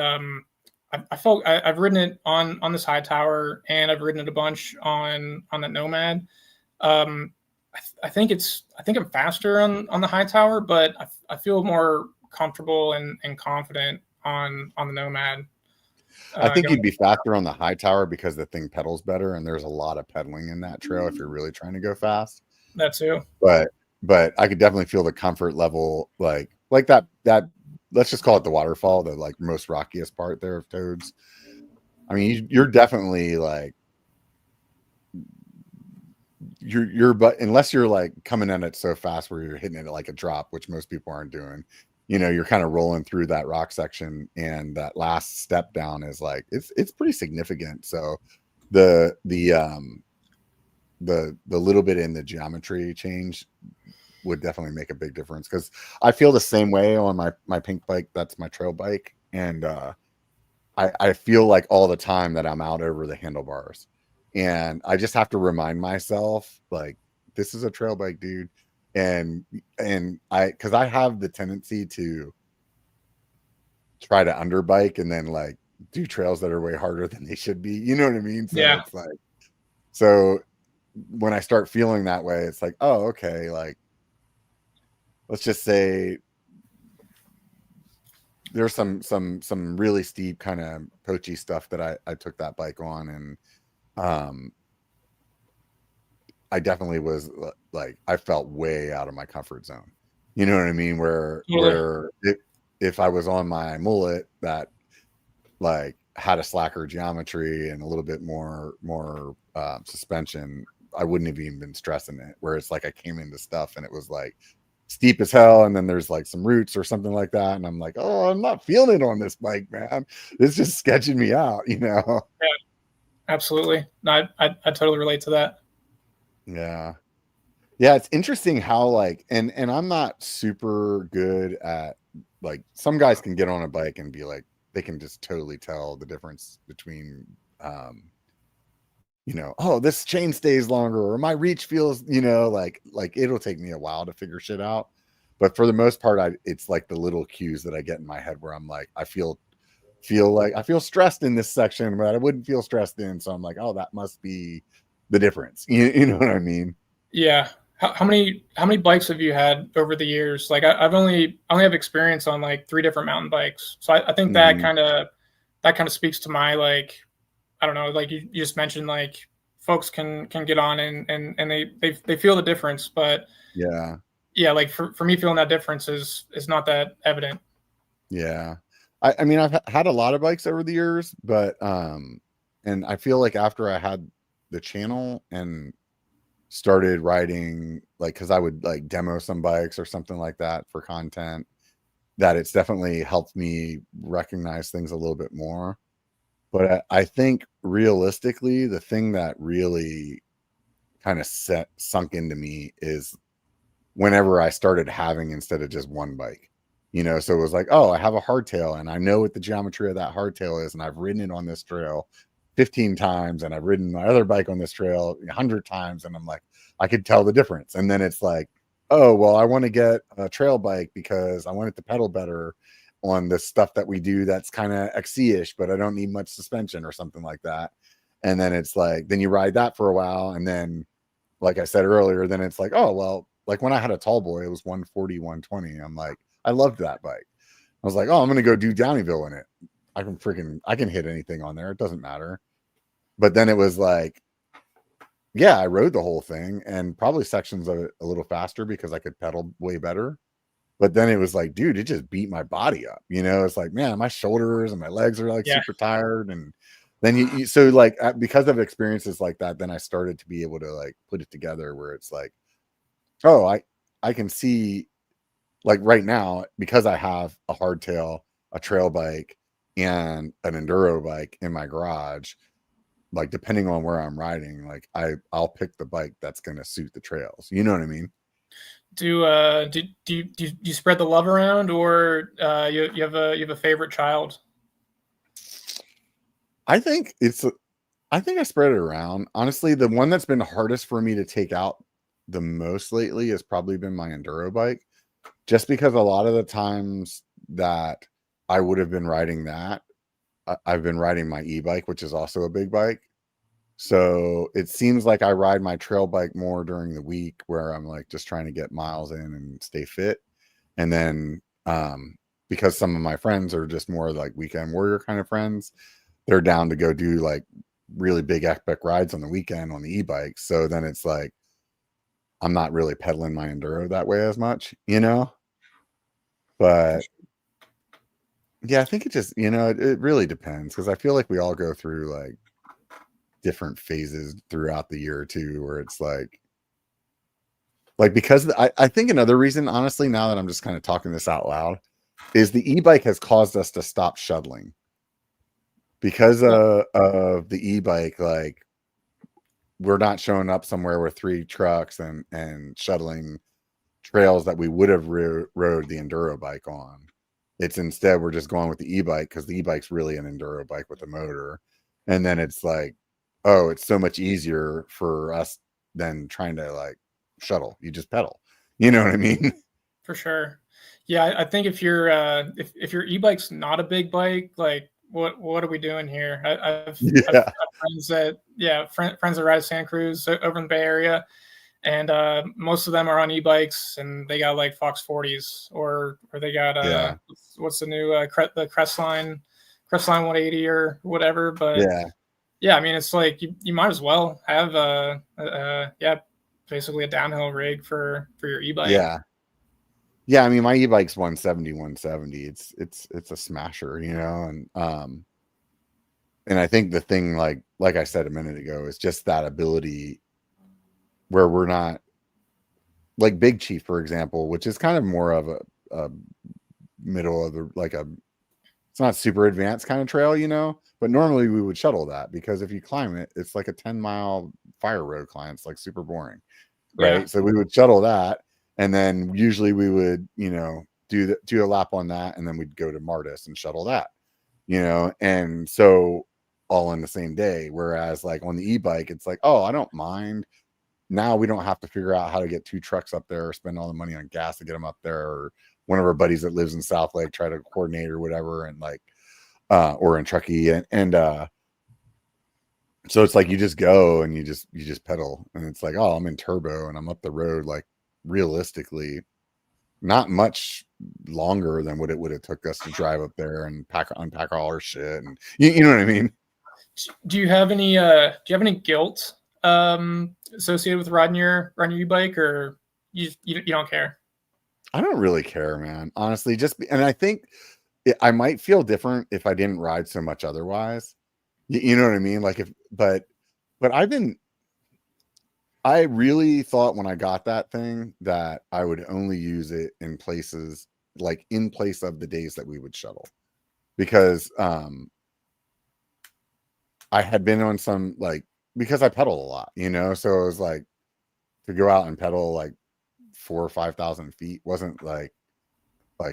I felt I've ridden it on this high tower, and I've ridden it a bunch on that Nomad. Um, I think I'm faster on the high tower, but I feel more comfortable and confident on the Nomad. I think Going you'd be faster on the high tower because the thing pedals better, and there's a lot of pedaling in that trail if you're really trying to go fast. that too. But I could definitely feel the comfort level, like that. Let's just call it the waterfall, the like most rockiest part there of Toads. I mean, you're definitely like but unless you're like coming at it so fast where you're hitting it like a drop, which most people aren't doing, you're kind of rolling through that rock section, and that last step down is like it's pretty significant. So the little bit in the geometry change would definitely make a big difference, because I feel the same way on my pink bike. That's my trail bike, and I feel like all the time that I'm out over the handlebars, and I just have to remind myself, like, this is a trail bike, dude. And because I have the tendency to try to underbike and then like do trails that are way harder than they should be. You know what I mean? So Yeah, it's like, so when I start feeling that way, it's like, oh, okay, like, let's just say there's some really steep kind of poachy stuff that I took that bike on, and I definitely was like, I felt way out of my comfort zone, You know what I mean? Where if I was on my mullet that like had a slacker geometry and a little bit more suspension, I wouldn't have even been stressing it. Where it's like I came into stuff and it was like steep as hell, and then there's like some roots or something like that, and I'm like, oh, I'm not feeling it on this bike, man. It's just sketching me out, you know? Yeah, absolutely. No, I totally relate to that. Yeah. Yeah, it's interesting how like and I'm not super good at like some guys can get on a bike and be like they can just totally tell the difference between you know, oh, this chain stays longer or my reach feels, you know, like it'll take me a while to figure shit out. But for the most part, it's like the little cues that I get in my head where I'm like, I feel like I feel stressed in this section, but I wouldn't feel stressed in. So I'm like, oh, that must be the difference. You know what I mean? Yeah. How many bikes have you had over the years? Like I only have experience on like 3 different mountain bikes. So I think Mhm. that kind of speaks to my like, I don't know, like you just mentioned, like folks can get on and they feel the difference, but Yeah. yeah, like for me feeling that difference is not that evident. Yeah. I mean, I've had a lot of bikes over the years, but and I feel like after I had the channel and started riding like because I would like demo some bikes or something like that for content, that it's definitely helped me recognize things a little bit more. But I think realistically, the thing that really kind of sunk into me is whenever I started having instead of just one bike. You know, so it was like, oh, I have a hardtail and I know what the geometry of that hardtail is, and I've ridden it on this trail 15 times, and I've ridden my other bike on this trail 100 times, and I'm like, I could tell the difference. And then it's like, oh, well, I want to get a trail bike because I want it to pedal better on the stuff that we do that's kind of XC-ish, but I don't need much suspension or something like that. And then it's like, then you ride that for a while, and then like I said earlier, then it's like, oh, well, like when I had a tall boy, it was 140, 120. I'm like, I loved that bike. I was like, oh, I'm going to go do Downieville in it. I can hit anything on there. It doesn't matter. But then it was like, yeah, I rode the whole thing and probably sections of it a little faster because I could pedal way better. But then it was like, dude, it just beat my body up. You know, it's like, man, my shoulders and my legs are like Yeah. super tired. And then so like, because of experiences like that, then I started to be able to like put it together where it's like, oh, I can see like right now because I have a hardtail, a trail bike, and an enduro bike in my garage. Like depending on where I'm riding, like I'll pick the bike that's going to suit the trails. You know what I mean? Do you spread the love around, or you have a favorite child? I think I think I spread it around. Honestly, the one that's been hardest for me to take out the most lately has probably been my enduro bike, just because a lot of the times that I would have been riding that, I've been riding my e-bike, which is also a big bike. So it seems like I ride my trail bike more during the week where I'm like just trying to get miles in and stay fit. And then because some of my friends are just more like weekend warrior kind of friends, they're down to go do like really big epic rides on the weekend on the e-bike. So then it's like I'm not really pedaling my enduro that way as much, you know? But yeah, I think it just, you know, it really depends because I feel like we all go through like different phases throughout the year or two where it's like because I think another reason, honestly, now that I'm just kind of talking this out loud, is the e-bike has caused us to stop shuttling because of the e-bike. Like we're not showing up somewhere with 3 trucks and shuttling trails that we would have rode the enduro bike on. It's instead we're just going with the e-bike because the e-bike's really an enduro bike with a motor. And then it's like, oh, it's so much easier for us than trying to like shuttle. You just pedal. You know what I mean? For sure. Yeah, I think if your e-bike's not a big bike, like what are we doing here? I've Yeah. friends friends that ride Santa Cruz over in the Bay Area, and most of them are on e-bikes, and they got like Fox 40s, or they got Yeah. what's the new the Crestline 180 or whatever. But Yeah. yeah, I mean it's like you might as well have basically a downhill rig for your e-bike. Yeah. Yeah, I mean, my e-bike's 170. It's a smasher, and I think the thing, like I said a minute ago, is just that ability where we're not like Big Chief, for example, which is kind of more of a middle of the it's not super advanced kind of trail, but normally we would shuttle that because if you climb it, it's like a 10-mile fire road climb. It's like super boring, right? Yeah. So we would shuttle that, and then usually we would, do a lap on that, and then we'd go to Martis and shuttle that, and so all in the same day. Whereas like on the e-bike, it's like, oh, I don't mind. Now we don't have to figure out how to get 2 trucks up there or spend all the money on gas to get them up there, or one of our buddies that lives in South Lake try to coordinate or whatever, and or in Truckee, and so it's like you just go and you just pedal, and it's like, oh, I'm in turbo and I'm up the road, like realistically not much longer than what it would have took us to drive up there and unpack all our shit, and you know what I mean. Do you have any guilt associated with riding your e-bike, or you don't care? I don't really care, man, honestly. And I think I might feel different if I didn't ride so much otherwise. You know what I mean? Like but I really thought when I got that thing that I would only use it in places like in place of the days that we would shuttle, because I had been on some, because I pedal a lot, so it was like to go out and pedal like 4,000 or 5,000 feet wasn't like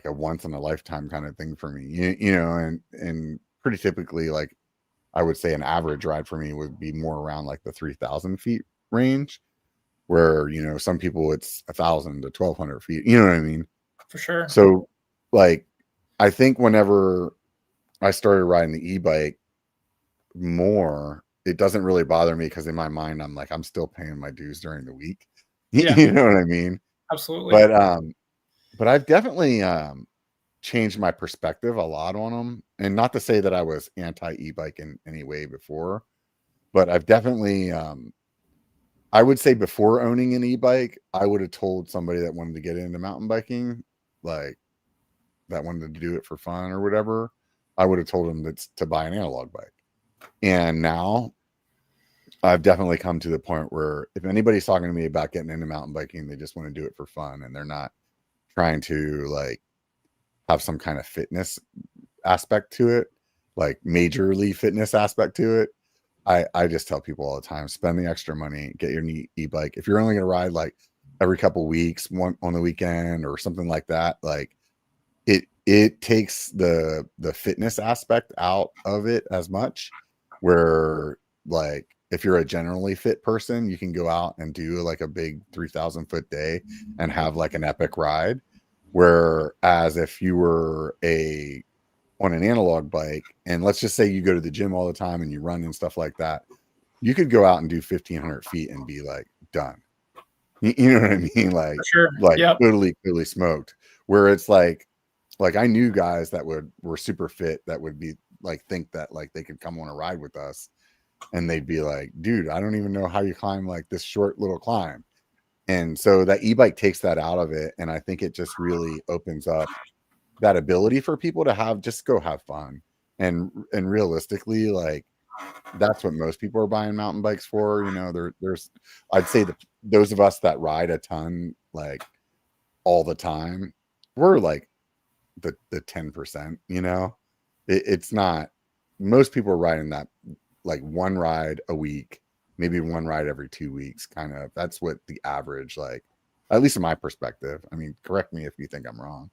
a once in a lifetime kind of thing for me, and pretty typically, like I would say an average ride for me would be more around like the 3,000 feet range, where, some people it's 1,000 to 1,200 feet, you know what I mean? For sure. So like, I think whenever I started riding the e-bike more, it doesn't really bother me, because in my mind, I'm like, I'm still paying my dues during the week. Yeah. You know what I mean? Absolutely. But I've definitely changed my perspective a lot on them. And not to say that I was anti e-bike in any way before, but I've definitely I would say before owning an e-bike, I would have told somebody that wanted to get into mountain biking, like that wanted to do it for fun or whatever, I would have told them that's to buy an analog bike. And now I've definitely come to the point where if anybody's talking to me about getting into mountain biking, they just want to do it for fun, and they're not trying to like have some kind of fitness aspect to it, like majorly fitness aspect to it. I just tell people all the time, spend the extra money, get your e-bike. If you're only going to ride like every couple weeks, one on the weekend or something like that, like it takes the fitness aspect out of it as much, where like if you're a generally fit person, you can go out and do like a big 3,000 foot day and have like an epic ride. Whereas if you were on an analog bike, and let's just say you go to the gym all the time and you run and stuff like that, you could go out and do 1,500 feet and be like done. You know what I mean? Like, For sure. like Yep. totally smoked. Where it's like I knew guys that were super fit that would be like, think that like they could come on a ride with us, and they'd be like, dude, I don't even know how you climb like this short little climb. And so that e-bike takes that out of it, and I think it just really opens up that ability for people to just go have fun. And realistically, like that's what most people are buying mountain bikes for. There's I'd say that those of us that ride a ton, like all the time, we're like the 10%. It's not, most people are riding that like one ride a week, maybe one ride every 2 weeks, kind of. That's what the average, like, at least in my perspective. I mean, correct me if you think I'm wrong.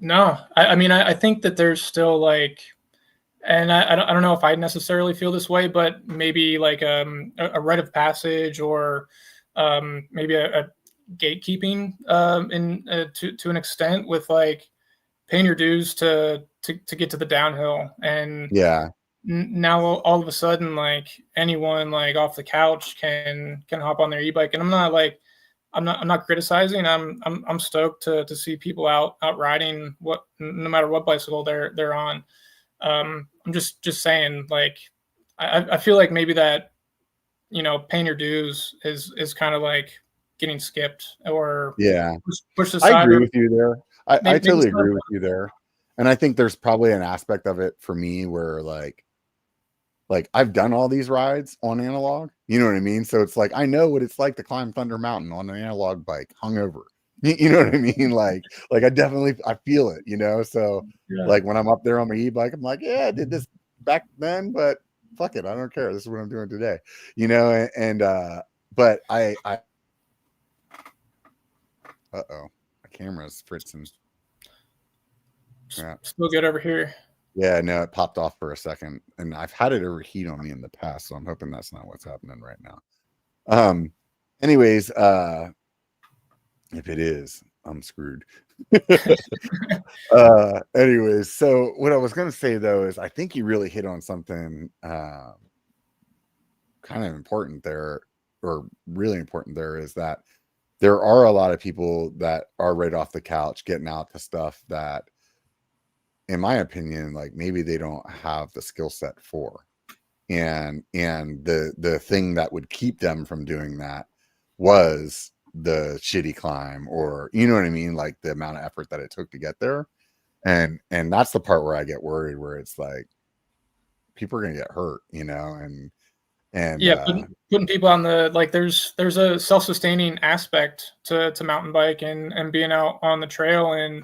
No, I mean, I think that there's still like, and I don't know if I necessarily feel this way, but maybe like a rite of passage, or maybe a gatekeeping to an extent, with like paying your dues to get to the downhill. And Yeah. Now all of a sudden, like anyone like off the couch can hop on their e-bike. And I'm not criticizing. I'm stoked to see people out riding, no matter what bicycle they're on. I'm just saying, like, I feel like maybe that, paying your dues is kind of like getting skipped or Yeah. pushed I aside. agree with you there. I maybe totally some of agree with you there. And I think there's probably an aspect of it for me where like I've done all these rides on analog, you know what I mean? So it's like, I know what it's like to climb Thunder Mountain on an analog bike hungover. You know what I mean? Like I feel it, you know? So yeah. like when I'm up there on my e-bike, I'm like, yeah, I did this back then, but fuck it. I don't care. This is what I'm doing today, you know? But uh-oh, my camera's fritzing. Yeah. Still good over here. Yeah, no, it popped off for a second, and I've had it overheat on me in the past, so I'm hoping that's not what's happening right now. Anyways, if it is, I'm screwed. Anyways, so what I was gonna say though is I think you really hit on something kind of important there, or really important there, is that there are a lot of people that are right off the couch getting out to stuff that, in my opinion, like maybe they don't have the skill set for. And the thing that would keep them from doing that was the shitty climb, or you know what I mean, like the amount of effort that it took to get there. And that's the part where I get worried, where it's like people are gonna get hurt, you know, and Yeah, putting people on the, like, there's a self-sustaining aspect to mountain bike and being out on the trail. And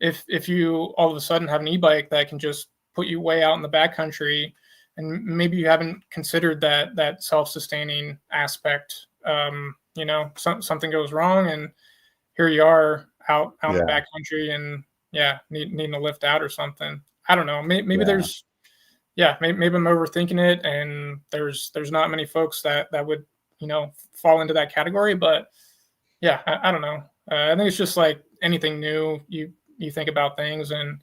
if you all of a sudden have an e-bike that can just put you way out in the backcountry, and maybe you haven't considered that self-sustaining aspect, you know, something goes wrong, and here you are out in the yeah, backcountry, and yeah, needing to lift out or something. I don't know. Maybe yeah, there's, yeah, maybe I'm overthinking it, and there's not many folks that would, you know, fall into that category. But yeah, I don't know. I think it's just like anything new. You think about things, and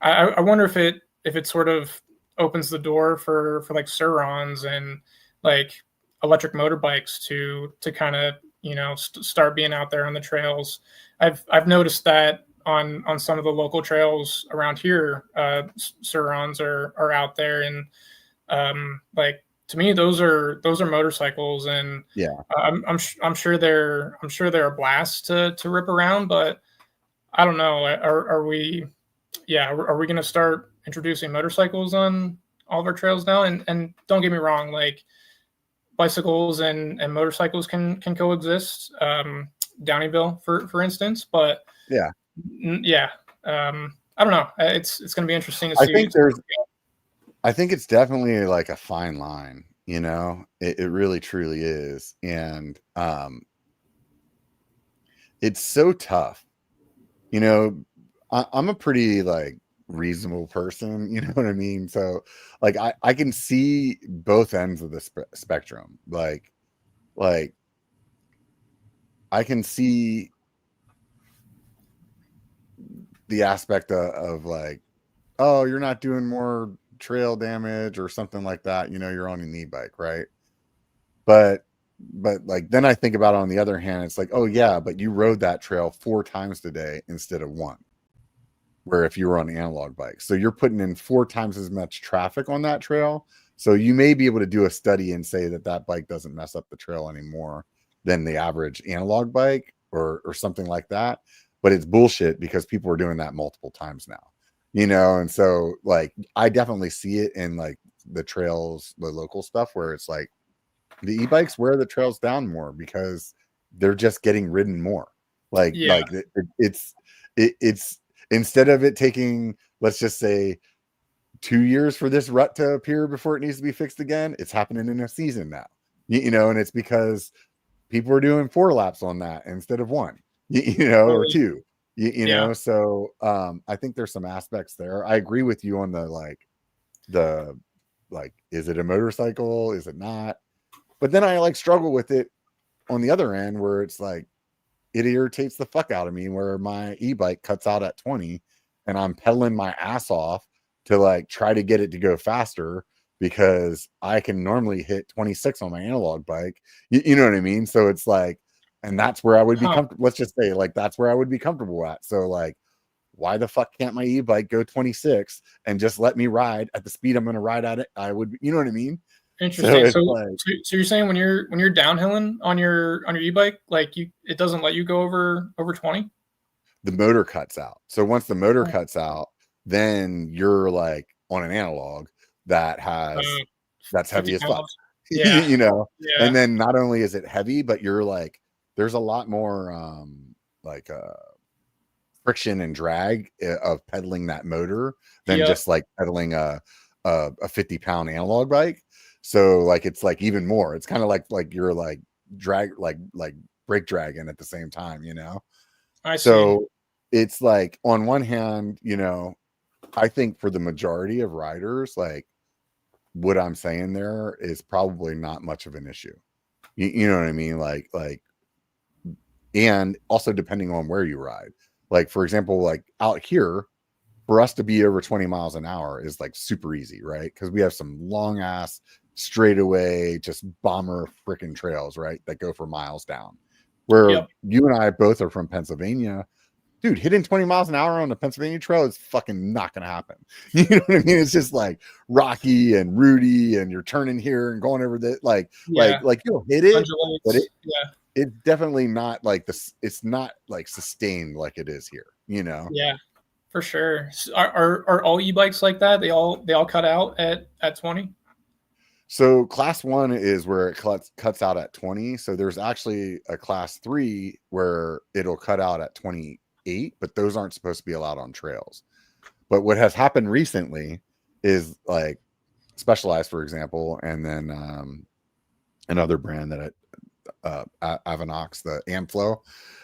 I wonder if it sort of opens the door for like Surons and like electric motorbikes to kind of, you know, start being out there on the trails. I've noticed that on some of the local trails around here, Surons are out there, and like, to me those are motorcycles, and yeah. I'm sure they're a blast to rip around. But I don't know. Are we? Yeah, are we going to start introducing motorcycles on all of our trails now? And don't get me wrong, like bicycles and motorcycles can coexist. Downieville, for instance, but Yeah, yeah, I don't know. It's going to be interesting to I see. think it's definitely like a fine line, you know, it really truly is. And it's so tough, you know. I'm a pretty like reasonable person, you know what I mean? So like I can see both ends of the spectrum. Like I can see the aspect of like, oh, you're not doing more trail damage or something like that, you know, you're on an e-bike, right? But like then I think about it on the other hand, it's like, oh yeah, but you rode that trail 4 times today instead of one. Where if you were on an analog bike, so you're putting in 4 times as much traffic on that trail. So you may be able to do a study and say that bike doesn't mess up the trail anymore than the average analog bike, or something like that. But it's bullshit, because people are doing that multiple times now, you know. And so like I definitely see it in like the trails, the local stuff, where it's like the e-bikes wear the trails down more because they're just getting ridden more. Yeah, It's instead of it taking, let's just say, 2 years for this rut to appear before it needs to be fixed again, it's happening in a season now, you know. And it's because people are doing 4 laps on that instead of one, you know, or totally. two, you Yeah, know. So I think there's some aspects there. I agree with you on the like, is it a motorcycle, is it not? But then I like struggle with it on the other end, where it's like it irritates the fuck out of me, where my e-bike cuts out at 20 and I'm pedaling my ass off to like try to get it to go faster, because I can normally hit 26 on my analog bike. You know what I mean? So it's like, and that's where I would be huh. comfortable. Let's just say like that's where I would be comfortable at. So like, why the fuck can't my e-bike go 26 and just let me ride at the speed I'm going to ride at it? I would, you know what I mean? So Interesting. it's So, like, so you're saying when you're downhilling on your e-bike, like, it doesn't let you go over 20? the motor cuts out. So once the motor cuts out, then you're like on an analog that's heavy 50 as fuck. pounds. Yeah. You know, and Yeah. then not only is it heavy, but you're like, there's a lot more like friction and drag of pedaling that motor than Yep. just like pedaling a 50-pound analog bike. So like it's like even more. It's kind of like you're like drag like brake dragging at the same time, you know. I see. So it's like on one hand, you know, I think for the majority of riders, like what I'm saying there is probably not much of an issue. You know what I mean? Like, and also depending on where you ride. Like, for example, like out here, for us to be over 20 miles an hour is like super easy, right? Because we have some long ass straightaway, just bomber freaking trails, right? That go for miles down. Where you and I both are from Pennsylvania, dude, hitting 20 miles an hour on the Pennsylvania trail is fucking not gonna happen. You know what I mean? It's just like rocky and rooty, and you're turning here and going over the like you'll hit it, but it's definitely not like this. It's not like sustained like it is here, you know? Yeah, for sure. Are all e-bikes like that? They all cut out at 20? So class 1 is where it cuts out at 20. So there's actually a class 3 where it'll cut out at 28, but those aren't supposed to be allowed on trails. But what has happened recently is like Specialized, for example, and then another brand that Avanox, the Amflow,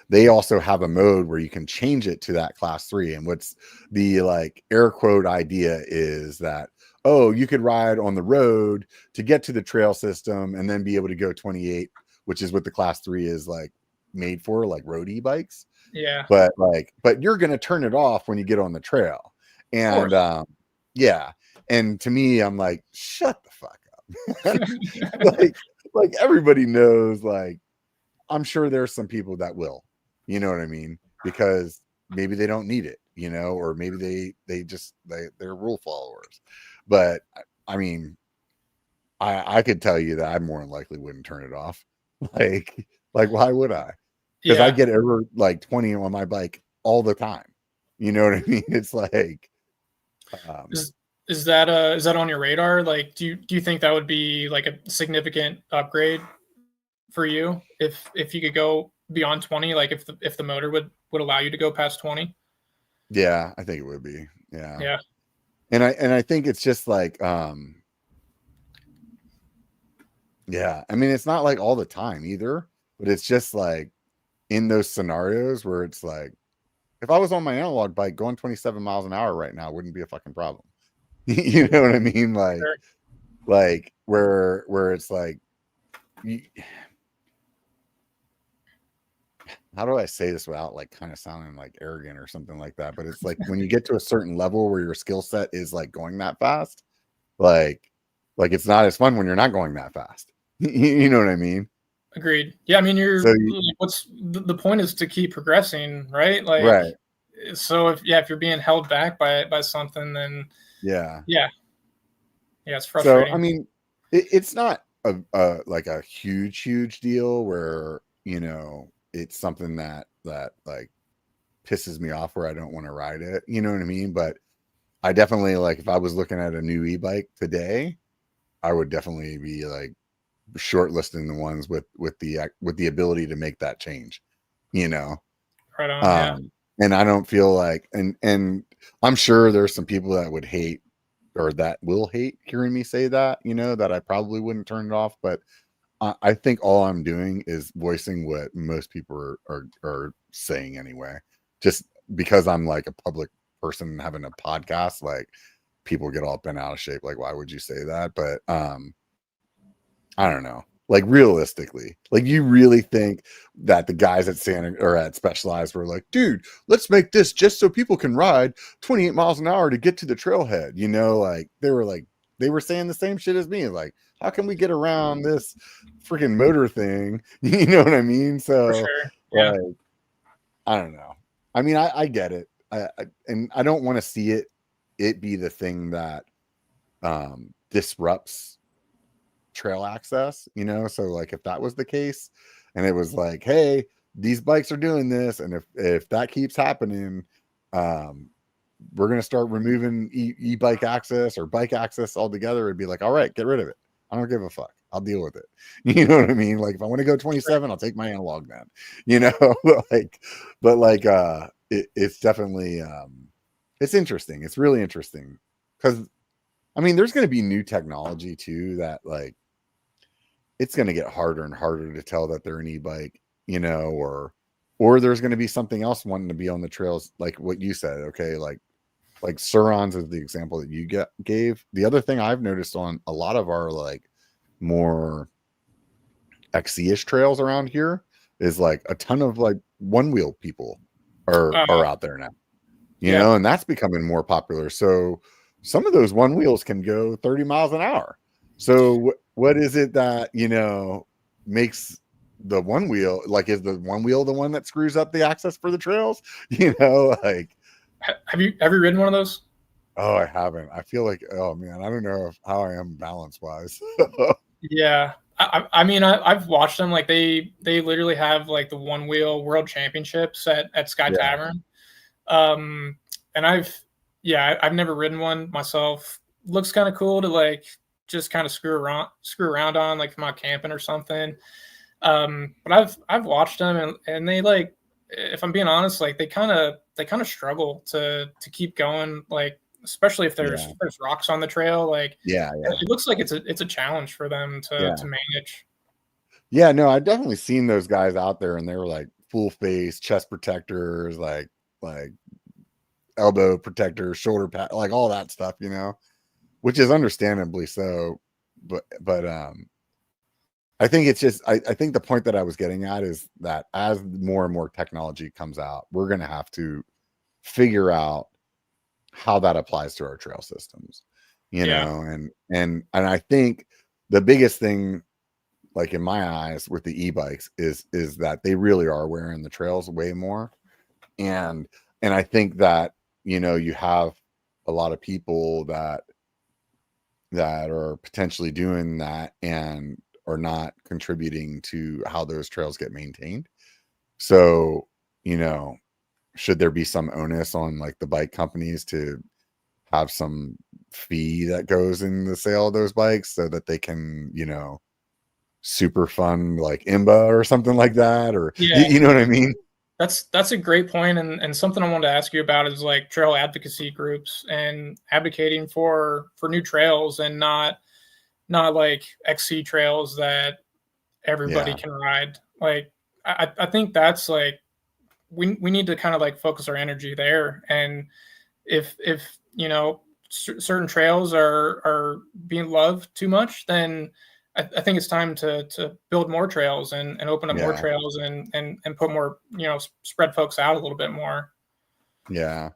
they also have a mode where you can change it to that class 3. And what's the like air quote idea is that, oh, you could ride on the road to get to the trail system and then be able to go 28, which is what the class 3 is like made for, like road e-bikes. Yeah. But you're going to turn it off when you get on the trail. And yeah. And to me, I'm like, shut the fuck up. like everybody knows, like, I'm sure there's some people that will, you know what I mean? Because maybe they don't need it, you know, or maybe they're rule followers. But I mean, I could tell you that I more than likely wouldn't turn it off. Like why would I? Because I get over like 20 on my bike all the time. You know what I mean? It's like is that on your radar? Like, do you think that would be like a significant upgrade for you if you could go beyond 20? Like if the motor would allow you to go past 20? Yeah, I think it would be. Yeah. Yeah. And I think it's just like yeah, I mean, it's not like all the time either, but it's just like in those scenarios where it's like, if I was on my analog bike going 27 miles an hour right now, wouldn't be a fucking problem. You know what I mean? Like, Sure. like where it's like, how do I say this without like kind of sounding like arrogant or something like that? But it's like when you get to a certain level where your skill set is like going that fast, like it's not as fun when you're not going that fast. You know what I mean? Agreed. Yeah, I mean, what's the point is to keep progressing, right? Like, right. So if you're being held back by something, then yeah, it's frustrating. So I mean, it's not a like a huge deal where, you know, it's something that like pisses me off where I don't want to ride it. You know what I mean? But I definitely, like, if I was looking at a new e-bike today, I would definitely be like shortlisting the ones with the ability to make that change, you know. Right on. And I don't feel like, and I'm sure there's some people that would hate or that will hate hearing me say that, you know, that I probably wouldn't turn it off, but I think all I'm doing is voicing what most people are saying anyway. Just because I'm like a public person having a podcast, like people get all bent out of shape. Like, why would you say that? But I don't know. Like realistically, like you really think that the guys at Santa or at Specialized were like, dude, let's make this just so people can ride 28 miles an hour to get to the trailhead. You know, like they were saying the same shit as me. Like, how can we get around this freaking motor thing? You know what I mean? So, for sure. Yeah. like, I don't know. I mean, I get it. And I don't want to see it be the thing that disrupts trail access, you know. So like if that was the case and it was like, hey, these bikes are doing this, and if that keeps happening, we're going to start removing e-bike access or bike access altogether. It'd be like, all right, get rid of it. I don't give a fuck. I'll deal with it. You know what I mean? Like if I want to go 27, I'll take my analog then, you know, it's definitely, it's interesting. It's really interesting because I mean, there's going to be new technology too, that like, it's going to get harder and harder to tell that they're an e-bike, you know, or there's going to be something else wanting to be on the trails. Like what you said. Okay. Like Surons is the example that you gave. The other thing I've noticed on a lot of our like more XC-ish trails around here is like a ton of like one wheel people are out there now, you know, and that's becoming more popular. So some of those one wheels can go 30 miles an hour. So what is it that, you know, makes the one wheel, like, is the one wheel the one that screws up the access for the trails? You know, like, have you ridden one of those? Oh, I haven't. I feel like, oh man, I don't know how I am balance wise. Yeah. I mean, I've watched them. Like they literally have like the one wheel world championships at Sky Tavern. And I've never ridden one myself. Looks kind of cool to like just kind of screw around on, like if I'm out camping or something. But I've watched them and they, like, if I'm being honest, like they kind of struggle to keep going, like especially if there's rocks on the trail. Like it looks like it's a challenge for them to manage. Yeah, no, I've definitely seen those guys out there and they were like full face, chest protectors, like elbow protectors, shoulder pad, like all that stuff, you know, which is understandably so. But I think it's just, I think the point that I was getting at is that as more and more technology comes out, we're going to have to figure out how that applies to our trail systems, you know, and I think the biggest thing, like in my eyes with the e-bikes is that they really are wearing the trails way more. And I think that, you know, you have a lot of people that are potentially doing that and are not contributing to how those trails get maintained. So, you know, should there be some onus on like the bike companies to have some fee that goes in the sale of those bikes so that they can, you know, super fund like IMBA or something like that, or you know what I mean? That's a great point, and something I wanted to ask you about is like trail advocacy groups and advocating for new trails and not like XC trails that everybody can ride. Like I think that's like we need to kind of like focus our energy there. And if you know certain trails are being loved too much, then I think it's time to build more trails and open up more trails and put more, you know, spread folks out a little bit more. Yeah,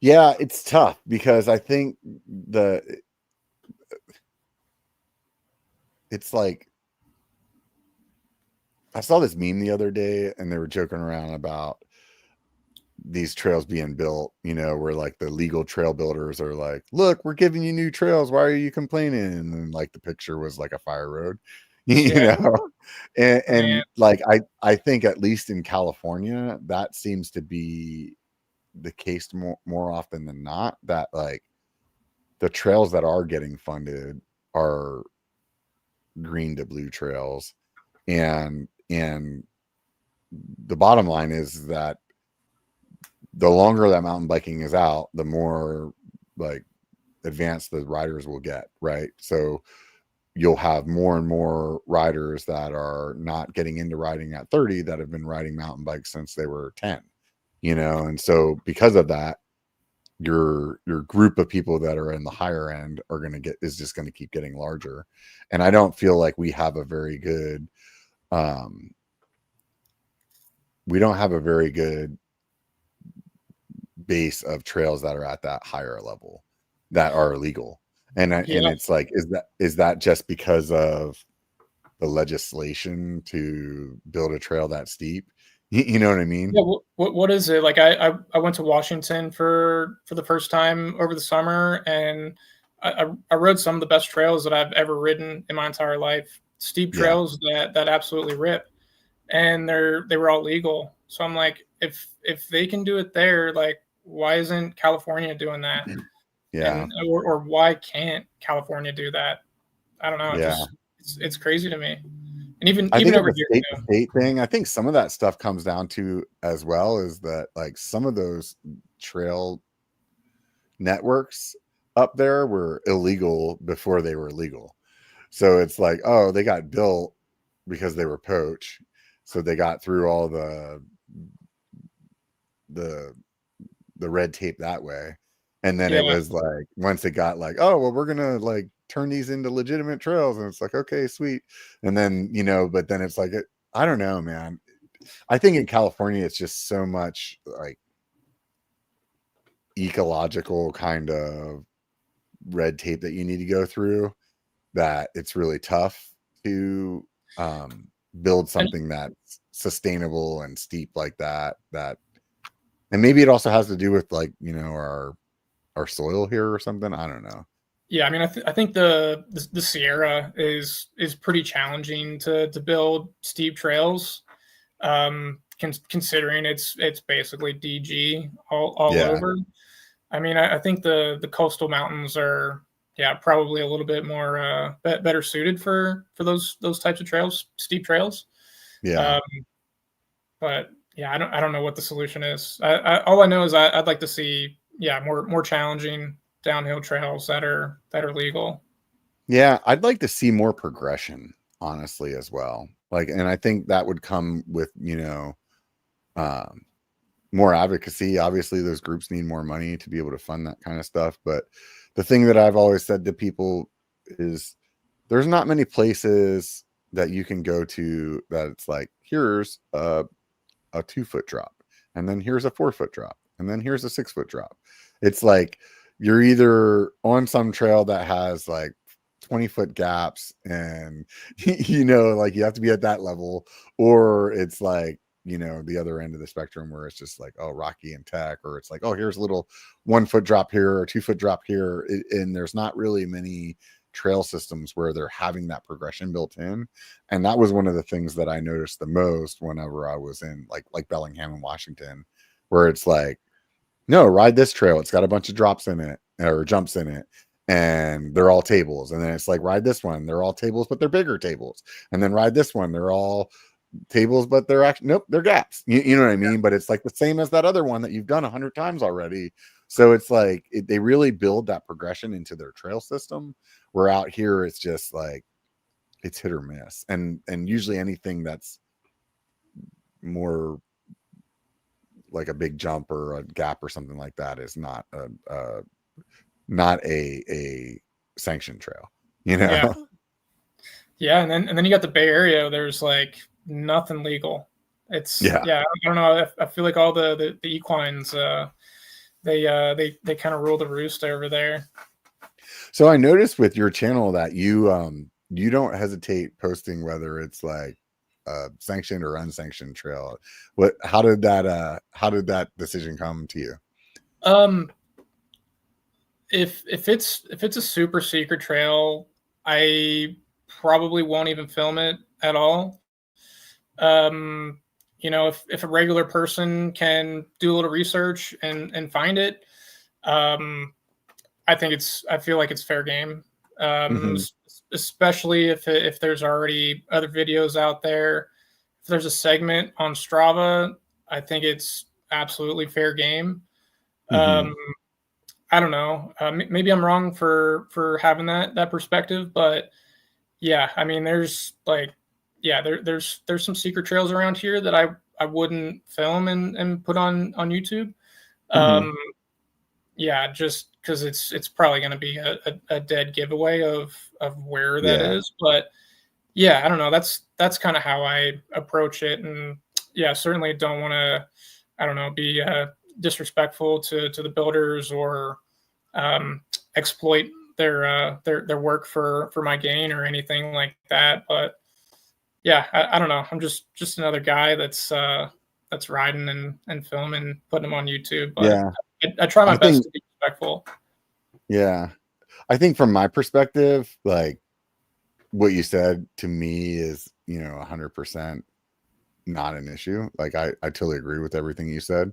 it's tough because I think it's like, I saw this meme the other day and they were joking around about these trails being built, you know, where like the legal trail builders are like, look, we're giving you new trails, why are you complaining? And like the picture was like a fire road, you know. And like I think at least in California that seems to be the case more often than not, that like the trails that are getting funded are green to blue trails. And the bottom line is that the longer that mountain biking is out, the more like advanced the riders will get, right? So you'll have more and more riders that are not getting into riding at 30 that have been riding mountain bikes since they were 10, you know. And so because of that, your group of people that are in the higher end are going to is just going to keep getting larger. And I don't feel like we have a very good we don't have a very good base of trails that are at that higher level that are illegal. And it's like, is that just because of the legislation to build a trail that steep? You know what I mean? Yeah. What is it like? I went to Washington for the first time over the summer, and I rode some of the best trails that I've ever ridden in my entire life. Steep trails that absolutely rip. and they were all legal. So I'm like, if they can do it there, like, why isn't California doing that? Yeah. And or why can't California do that? I don't know. It Yeah. just it's crazy to me. And even I think over it's a here state to too. state thing. I think some of that stuff comes down to as well is that like some of those trail networks up there were illegal before they were legal. So it's like, oh, they got built because they were poached. So they got through all the red tape that way. And then it Yeah. was like once it got like, oh well, we're gonna like turn these into legitimate trails, and it's like, okay, sweet. And then but then it's like I don't know, man. I think in California it's just so much like ecological kind of red tape that you need to go through that it's really tough to build And something that's sustainable and steep like that. And maybe it also has to do with like our soil here or something. I don't know. yeah, I mean, I think the Sierra is pretty challenging to build steep trails. Considering it's basically DG all Yeah, over. I mean, I think the coastal mountains are, yeah, probably a little bit more better suited for those types of trails, steep trails. yeah, Um, but yeah, I don't know what the solution is. All I know is I'd like to see, yeah, more challenging downhill trails that are legal. yeah. I'd like to see more progression, honestly, as well. Like, and I think that would come with um, more advocacy. Obviously, those groups need more money to be able to fund that kind of stuff. But the thing that I've always said to people is there's not many places that you can go to that it's like, here's a 2-foot drop, and then here's a 4-foot drop, and then here's a 6-foot drop. It's like you're either on some trail that has like 20-foot gaps and like you have to be at that level, or it's like the other end of the spectrum where it's just like, oh, rocky and tech, or it's like, oh, here's a little 1-foot drop here or 2-foot drop here, and there's not really many trail systems where they're having that progression built in. And that was one of the things that I noticed the most whenever I was in like Bellingham in Washington, where it's like, no, ride this trail, it's got a bunch of drops in it or jumps in it, and they're all tables. And then it's like, ride this one, they're all tables but they're bigger tables. And then ride this one, they're all tables but they're actually, nope, they're gaps. You know what I mean? But it's like the same as that other one that you've done 100 times already. So it's like they really build that progression into their trail system, where out here it's just like it's hit or miss. And usually anything that's more like a big jump or a gap or something like that is not a sanctioned trail, Yeah, yeah, and then you got the Bay Area. There's like nothing legal. It's Yeah. yeah, I don't know. I feel like all the equines, they kind of rule the roost over there. So I noticed with your channel that you don't hesitate posting whether it's like sanctioned or unsanctioned trail. How did that decision come to you? Um, if it's a super secret trail, I probably won't even film it at all. Um, if a regular person can do a little research and find it, um, I feel like it's fair game. Mm-hmm. Especially if there's already other videos out there. If there's a segment on Strava, I think it's absolutely fair game. Mm-hmm. Um, I don't know. Maybe I'm wrong for having that perspective, but yeah, I mean, there's like, yeah, there's some secret trails around here that I wouldn't film and put on YouTube. Mm-hmm. Um, yeah, just because it's probably going to be a dead giveaway of where that Yeah. is. But yeah, I don't know. That's kind of how I approach it, and yeah, certainly don't want to, I don't know, be disrespectful to the builders or exploit their work for my gain or anything like that. But yeah, I don't know. I'm just another guy that's riding and filming, putting them on YouTube. But Yeah. I try my I best think, to be respectful. yeah. I think from my perspective, like what you said to me is, 100% not an issue. Like I totally agree with everything you said.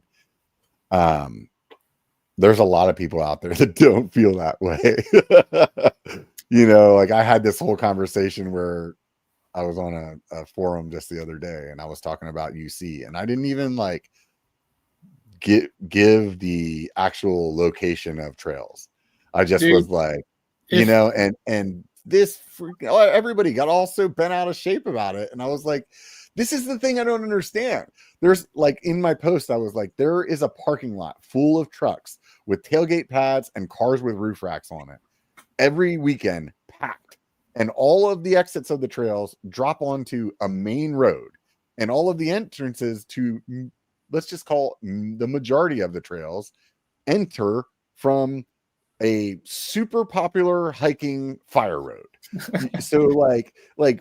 There's a lot of people out there that don't feel that way. You know, like I had this whole conversation where I was on a forum just the other day and I was talking about UC, and I didn't even like give the actual location of trails. I just was like, you know, and this everybody got all so bent out of shape about it. And I was like, this is the thing I don't understand. There's like in my post, I was like, there is a parking lot full of trucks with tailgate pads and cars with roof racks on it every weekend, packed. And all of the exits of the trails drop onto a main road, and all of the entrances to, let's just call the majority of the trails, enter from a super popular hiking fire road. So like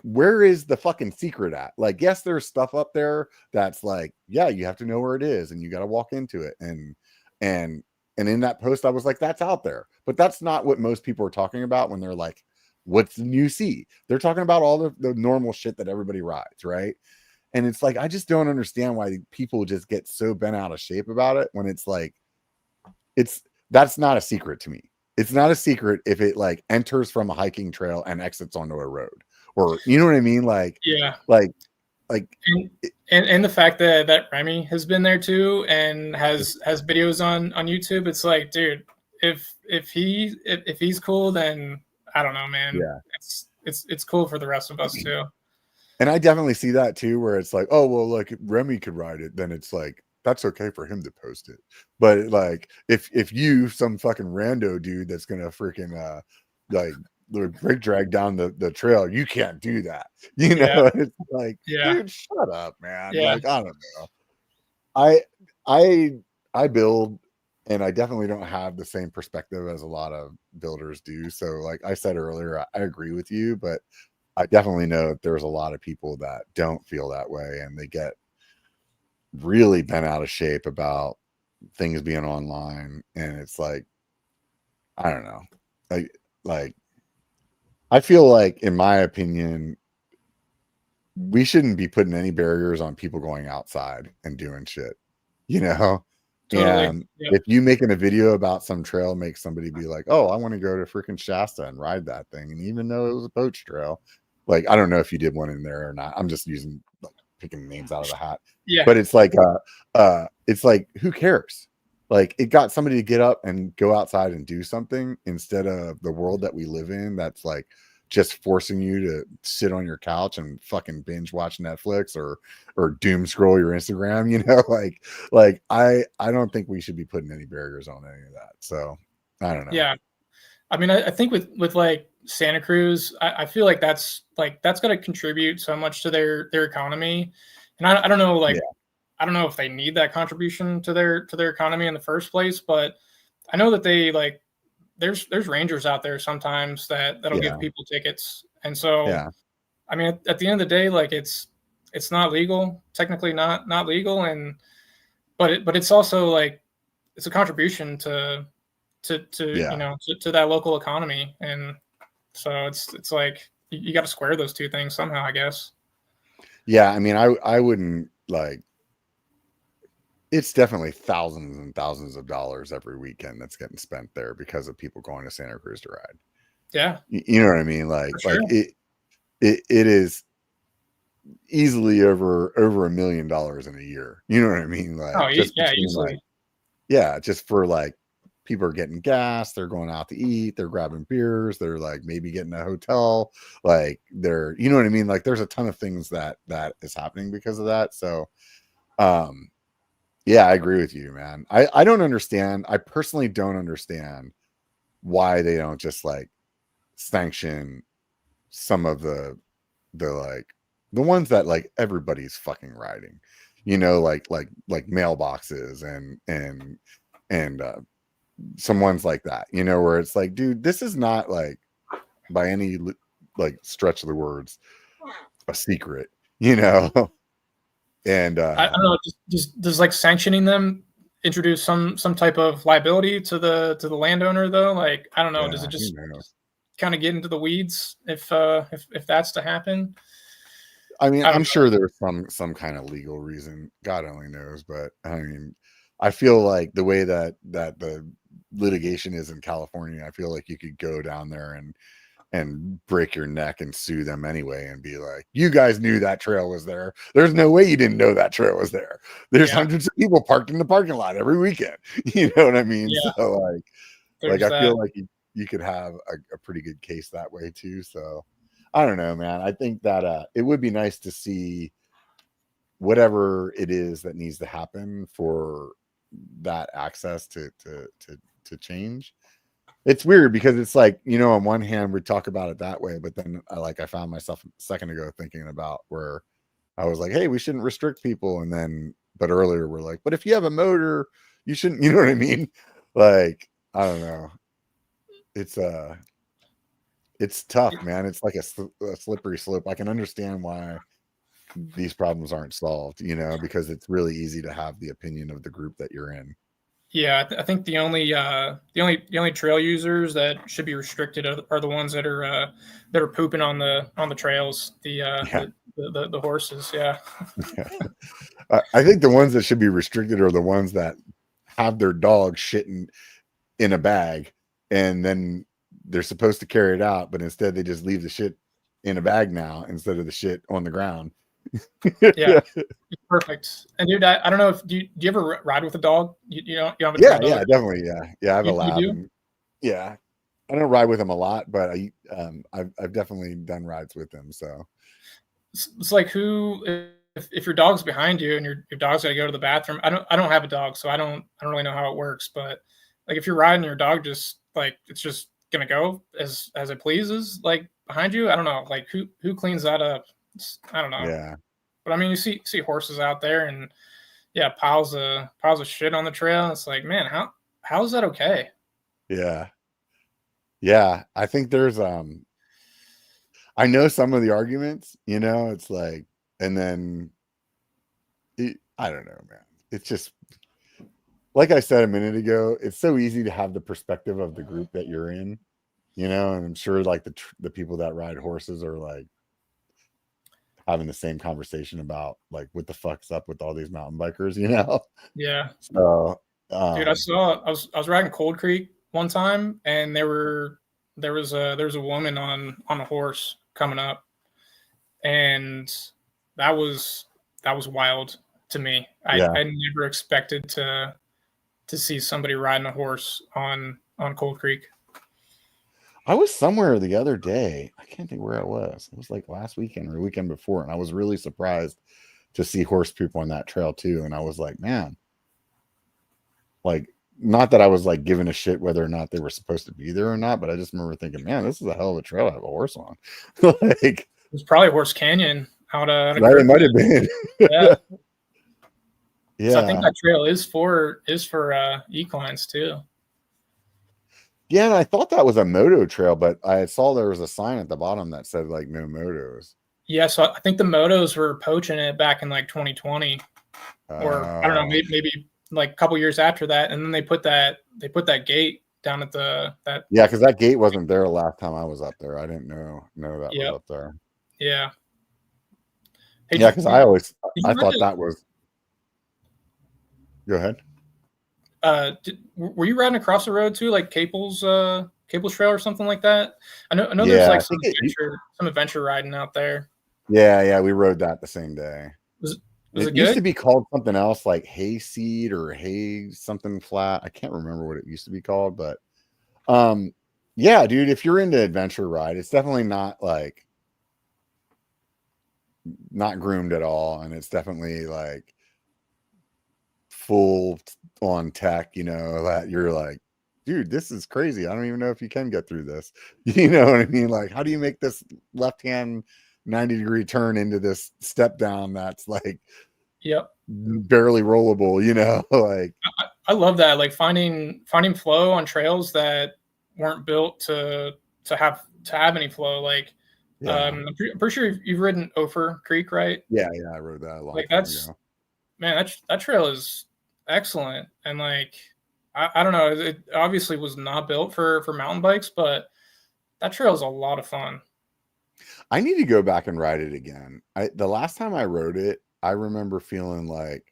where is the fucking secret at? Like, yes, there's stuff up there that's like, yeah, you have to know where it is and you got to walk into it. And in that post I was like, that's out there, but that's not what most people are talking about when they're like, what's the new C? They're talking about all the normal shit that everybody rides, right? And it's like, I just don't understand why people just get so bent out of shape about it when it's like, that's not a secret to me. It's not a secret if it like enters from a hiking trail and exits onto a road, or you know what I mean? Like, yeah, like, and the fact that Remy has been there too and has videos on YouTube. It's like, dude, if he's cool, then I don't know, man. Yeah, it's cool for the rest of us too. And I definitely see that too, where it's like, oh well, like if Remy could ride it, then it's like that's okay for him to post it. But like if you, some fucking rando dude that's gonna freaking like brake drag down the trail, you can't do that. You know, it's like, dude, shut up, man. Like, I don't know. I build, and I definitely don't have the same perspective as a lot of builders do. So like I said earlier, I agree with you, but I definitely know that there's a lot of people that don't feel that way, and they get really bent out of shape about things being online. And it's like, I don't know. Like I feel like, in my opinion, we shouldn't be putting any barriers on people going outside and doing shit, you know? Totally. And if you making a video about some trail makes somebody be like, oh, I want to go to freaking Shasta and ride that thing. And even though it was a poach trail, like, I don't know if you did one in there or not. I'm just using, like, picking names out of the hat. Yeah. But it's like, who cares? Like, it got somebody to get up and go outside and do something, instead of the world that we live in that's like just forcing you to sit on your couch and fucking binge watch Netflix or doom scroll your Instagram, you know? Like I don't think we should be putting any barriers on any of that. So I don't know. Yeah. I mean, I think with like Santa Cruz, I feel like that's going to contribute so much to their economy. And I don't know, like, I don't know if they need that contribution to their economy in the first place, but I know that they like, there's rangers out there sometimes that'll give people tickets. And so, I mean, at the end of the day, like it's not legal, technically not legal. But it's also like, it's a contribution to you know, to that local economy. And so it's like, you got to square those two things somehow, I guess. Yeah. I mean, I wouldn't, like, it's definitely thousands and thousands of dollars every weekend that's getting spent there because of people going to Santa Cruz to ride. Yeah. You know what I mean? Like, it is easily over $1 million in a year. You know what I mean? Like, easily. Like, just for like, people are getting gas, they're going out to eat, they're grabbing beers, they're like maybe getting a hotel, like they're, you know what I mean? Like, there's a ton of things that is happening because of that. So yeah, I agree with you, man. I don't understand. I personally don't understand why they don't just like sanction some of the like the ones that like everybody's fucking riding, you know, like mailboxes and some ones like that, you know, where it's like, dude, this is not like by any like stretch of the words a secret, you know. And I don't know, just does like sanctioning them introduce some type of liability to the landowner though? Like, I don't know, does it just kind of get into the weeds if that's to happen? I mean, I don't I'm know. sure there's some kind of legal reason. God only knows, but I mean, I feel like the way that the litigation is in California, I feel like you could go down there and break your neck and sue them anyway and be like, you guys knew that trail was there. There's no way you didn't know that trail was there. There's Yeah, hundreds of people parked in the parking lot every weekend. You know what I mean? yeah. So like There's I that. feel like you could have a pretty good case that way too. So I don't know, man. I think that it would be nice to see whatever it is that needs to happen for that access to change. It's weird because it's like, you know, on one hand we talk about it that way, but then I found myself a second ago thinking about where I was like, hey, we shouldn't restrict people, and then but earlier we're like, but if you have a motor, you shouldn't, you know what I mean? Like, I don't know. It's it's tough, man. It's like a slippery slope. I can understand why these problems aren't solved, you know, because it's really easy to have the opinion of the group that you're in. Yeah, I think the only trail users that should be restricted are the ones that are pooping on the trails. Yeah. The horses. Yeah. Yeah. I think the ones that should be restricted are the ones that have their dog shitting in a bag and then they're supposed to carry it out, but instead they just leave the shit in a bag now instead of the shit on the ground. Yeah. Perfect. And dude, I don't know if do you ever ride with a dog? You don't have a trail Yeah, dog? yeah, definitely. Yeah. I have a You lab do? and yeah. I don't ride with him a lot, but I've definitely done rides with him. So It's like who if your dog's behind you and your dog's got to go to the bathroom. I don't have a dog, so I don't really know how it works. But like if you're riding your dog, just like it's just gonna go as it pleases, like behind you. I don't know, like who cleans that up? I don't know. yeah. But I mean, you see horses out there and yeah, piles of shit on the trail. And it's like, man, how is that okay? Yeah. Yeah. I think there's I know some of the arguments, you know, it's like, and then I don't know, man. It's just like I said a minute ago, it's so easy to have the perspective of the group that you're in, you know, and I'm sure like the people that ride horses are like having the same conversation about like what the fuck's up with all these mountain bikers, you know? Yeah, So, dude, I was riding Cold Creek one time, and there was a woman on a horse coming up, and that was that was wild to me. yeah. I never expected to see somebody riding a horse on Cold Creek. I was somewhere the other day. I can't think where I was. It was like last weekend or weekend before, and I was really surprised to see horse poop on that trail too. And I was like, man, like not that I was like giving a shit whether or not they were supposed to be there or not, but I just remember thinking, man, this is a hell of a trail to have a horse on. Like, It was probably Horse Canyon out of right, it might have Kirkland. been. Yeah. So I think Yeah. that trail is for equines too. Yeah, and I thought that was a moto trail, but I saw there was a sign at the bottom that said like no motos. Yeah, so I think the motos were poaching it back in like 2020, or I don't know, Oh, maybe like a couple years after that, and then they put that gate down at the that. yeah, because that gate wasn't there last time I was up there. I didn't know that was Yep. up there. Yeah. Hey, Yeah, did because you, did I you ride thought that was. Go ahead. were you riding across the road too, like Caples Trail or something like that? I know there's Yeah, like I think it. some adventure riding out there. Yeah, we rode that the same day. Was It it used good? to be called something else, like hayseed or hay something flat. I can't remember what it used to be called, but um, yeah, dude, if you're into adventure ride, it's definitely not like not groomed at all, and it's definitely like full on tech. You know that you're like, dude, this is crazy. I don't even know if you can get through this. You know what I mean? Like, how do you make this left hand 90-degree turn into this step down that's like Yep. barely rollable, you know? Like, I love that, like finding flow on trails that weren't built to have any flow. Like, yeah. I'm pretty sure you've ridden Ophir Creek, right? Yeah, I rode that a long Like time that's ago. man, that trail is excellent, and like I don't know, it obviously was not built for mountain bikes, but that trail is a lot of fun. I need to go back and ride it again. The last time I rode it, I remember feeling like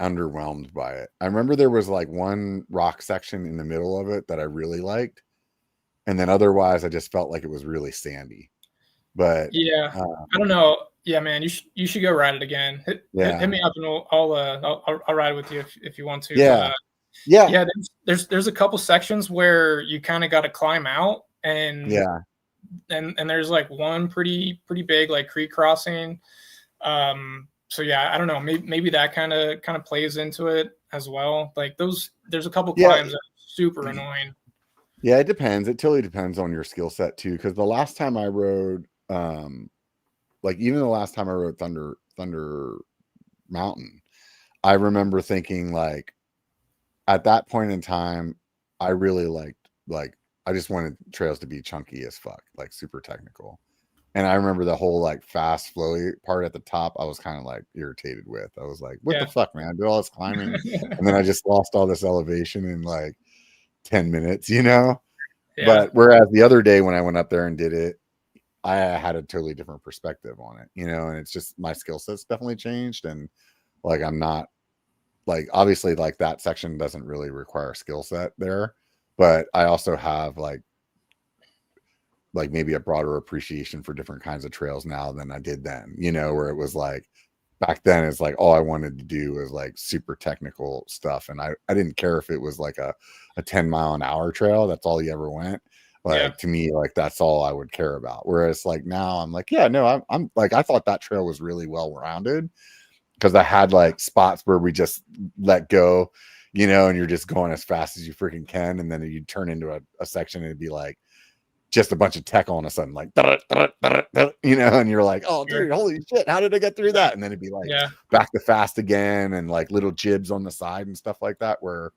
underwhelmed by it. I remember there was like one rock section in the middle of it that I really liked, and then otherwise I just felt like it was really sandy. But Yeah, I don't know. Yeah, man, you should go ride it again. Hit me up and I'll ride with you if you want to. Yeah, But yeah, yeah, there's a couple sections where you kind of got to climb out, and there's like one pretty big like creek crossing. So yeah, I don't know. Maybe that kind of plays into it as well. Like there's a couple climbs that are super annoying. Yeah, it depends. It totally depends on your skill set too. Because the last time I rode, like even the last time I rode Thunder Mountain, I remember thinking like at that point in time, I really liked I just wanted trails to be chunky as fuck, like super technical. And I remember the whole like fast flowy part at the top, I was kind of like irritated with. I was like, what the fuck, man? I did all this climbing and then I just lost all this elevation in like 10 minutes, you know? But whereas the other day when I went up there and did it, I had a totally different perspective on it, you know, and it's just my skill set's definitely changed. And like, I'm not like, obviously like that section doesn't really require a skill set there, but I also have like maybe a broader appreciation for different kinds of trails now than I did then, you know, where it was like back then it's like all I wanted to do was like super technical stuff. And I didn't care if it was like a 10-mile-an-hour trail. That's all you ever went. Like to me, like that's all I would care about. Whereas like now I'm like, yeah, no, I'm like, I thought that trail was really well rounded because I had like spots where we just let go, you know, and you're just going as fast as you freaking can. And then you turn into a section and it'd be like just a bunch of tech all of a sudden, like, you know, and you're like, oh, dude, holy shit, how did I get through that? And then it'd be like back to fast again and like little jibs on the side and stuff like that, where,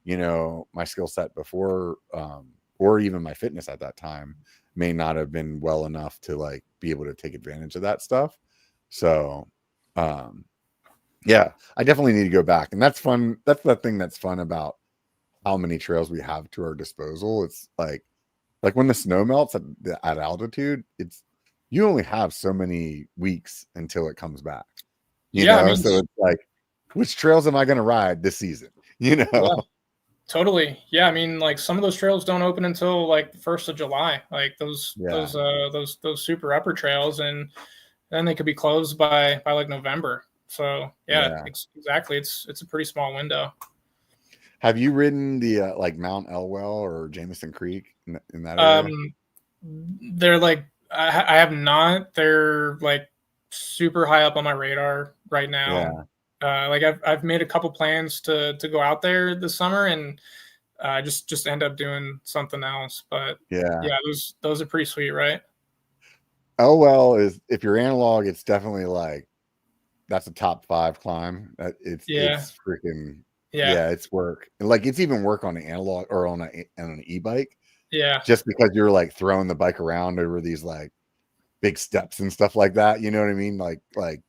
you know, my skill set before, or even my fitness at that time may not have been well enough to like be able to take advantage of that stuff. So, yeah, I definitely need to go back. And that's fun. That's the thing that's fun about how many trails we have to our disposal. It's like when the snow melts at altitude, it's you only have so many weeks until it comes back. You know, I mean, so it's like, which trails am I going to ride this season? You know, yeah, totally. Yeah, I mean, like some of those trails don't open until like the 1st of July. Like those super upper trails, and then they could be closed by like November. So yeah. Exactly. It's a pretty small window. Have you ridden the like Mount Elwell or Jameson Creek in that area? They're like I have not. They're like super high up on my radar right now. Like I've made a couple plans to go out there this summer and just end up doing something else. But yeah, those are pretty sweet, right? Elwell is, if you're analog, it's definitely like that's a top 5 climb. It's freaking it's work. And like it's even work on an analog or on an e-bike. Yeah. Just because you're like throwing the bike around over these like big steps and stuff like that. You know what I mean? Like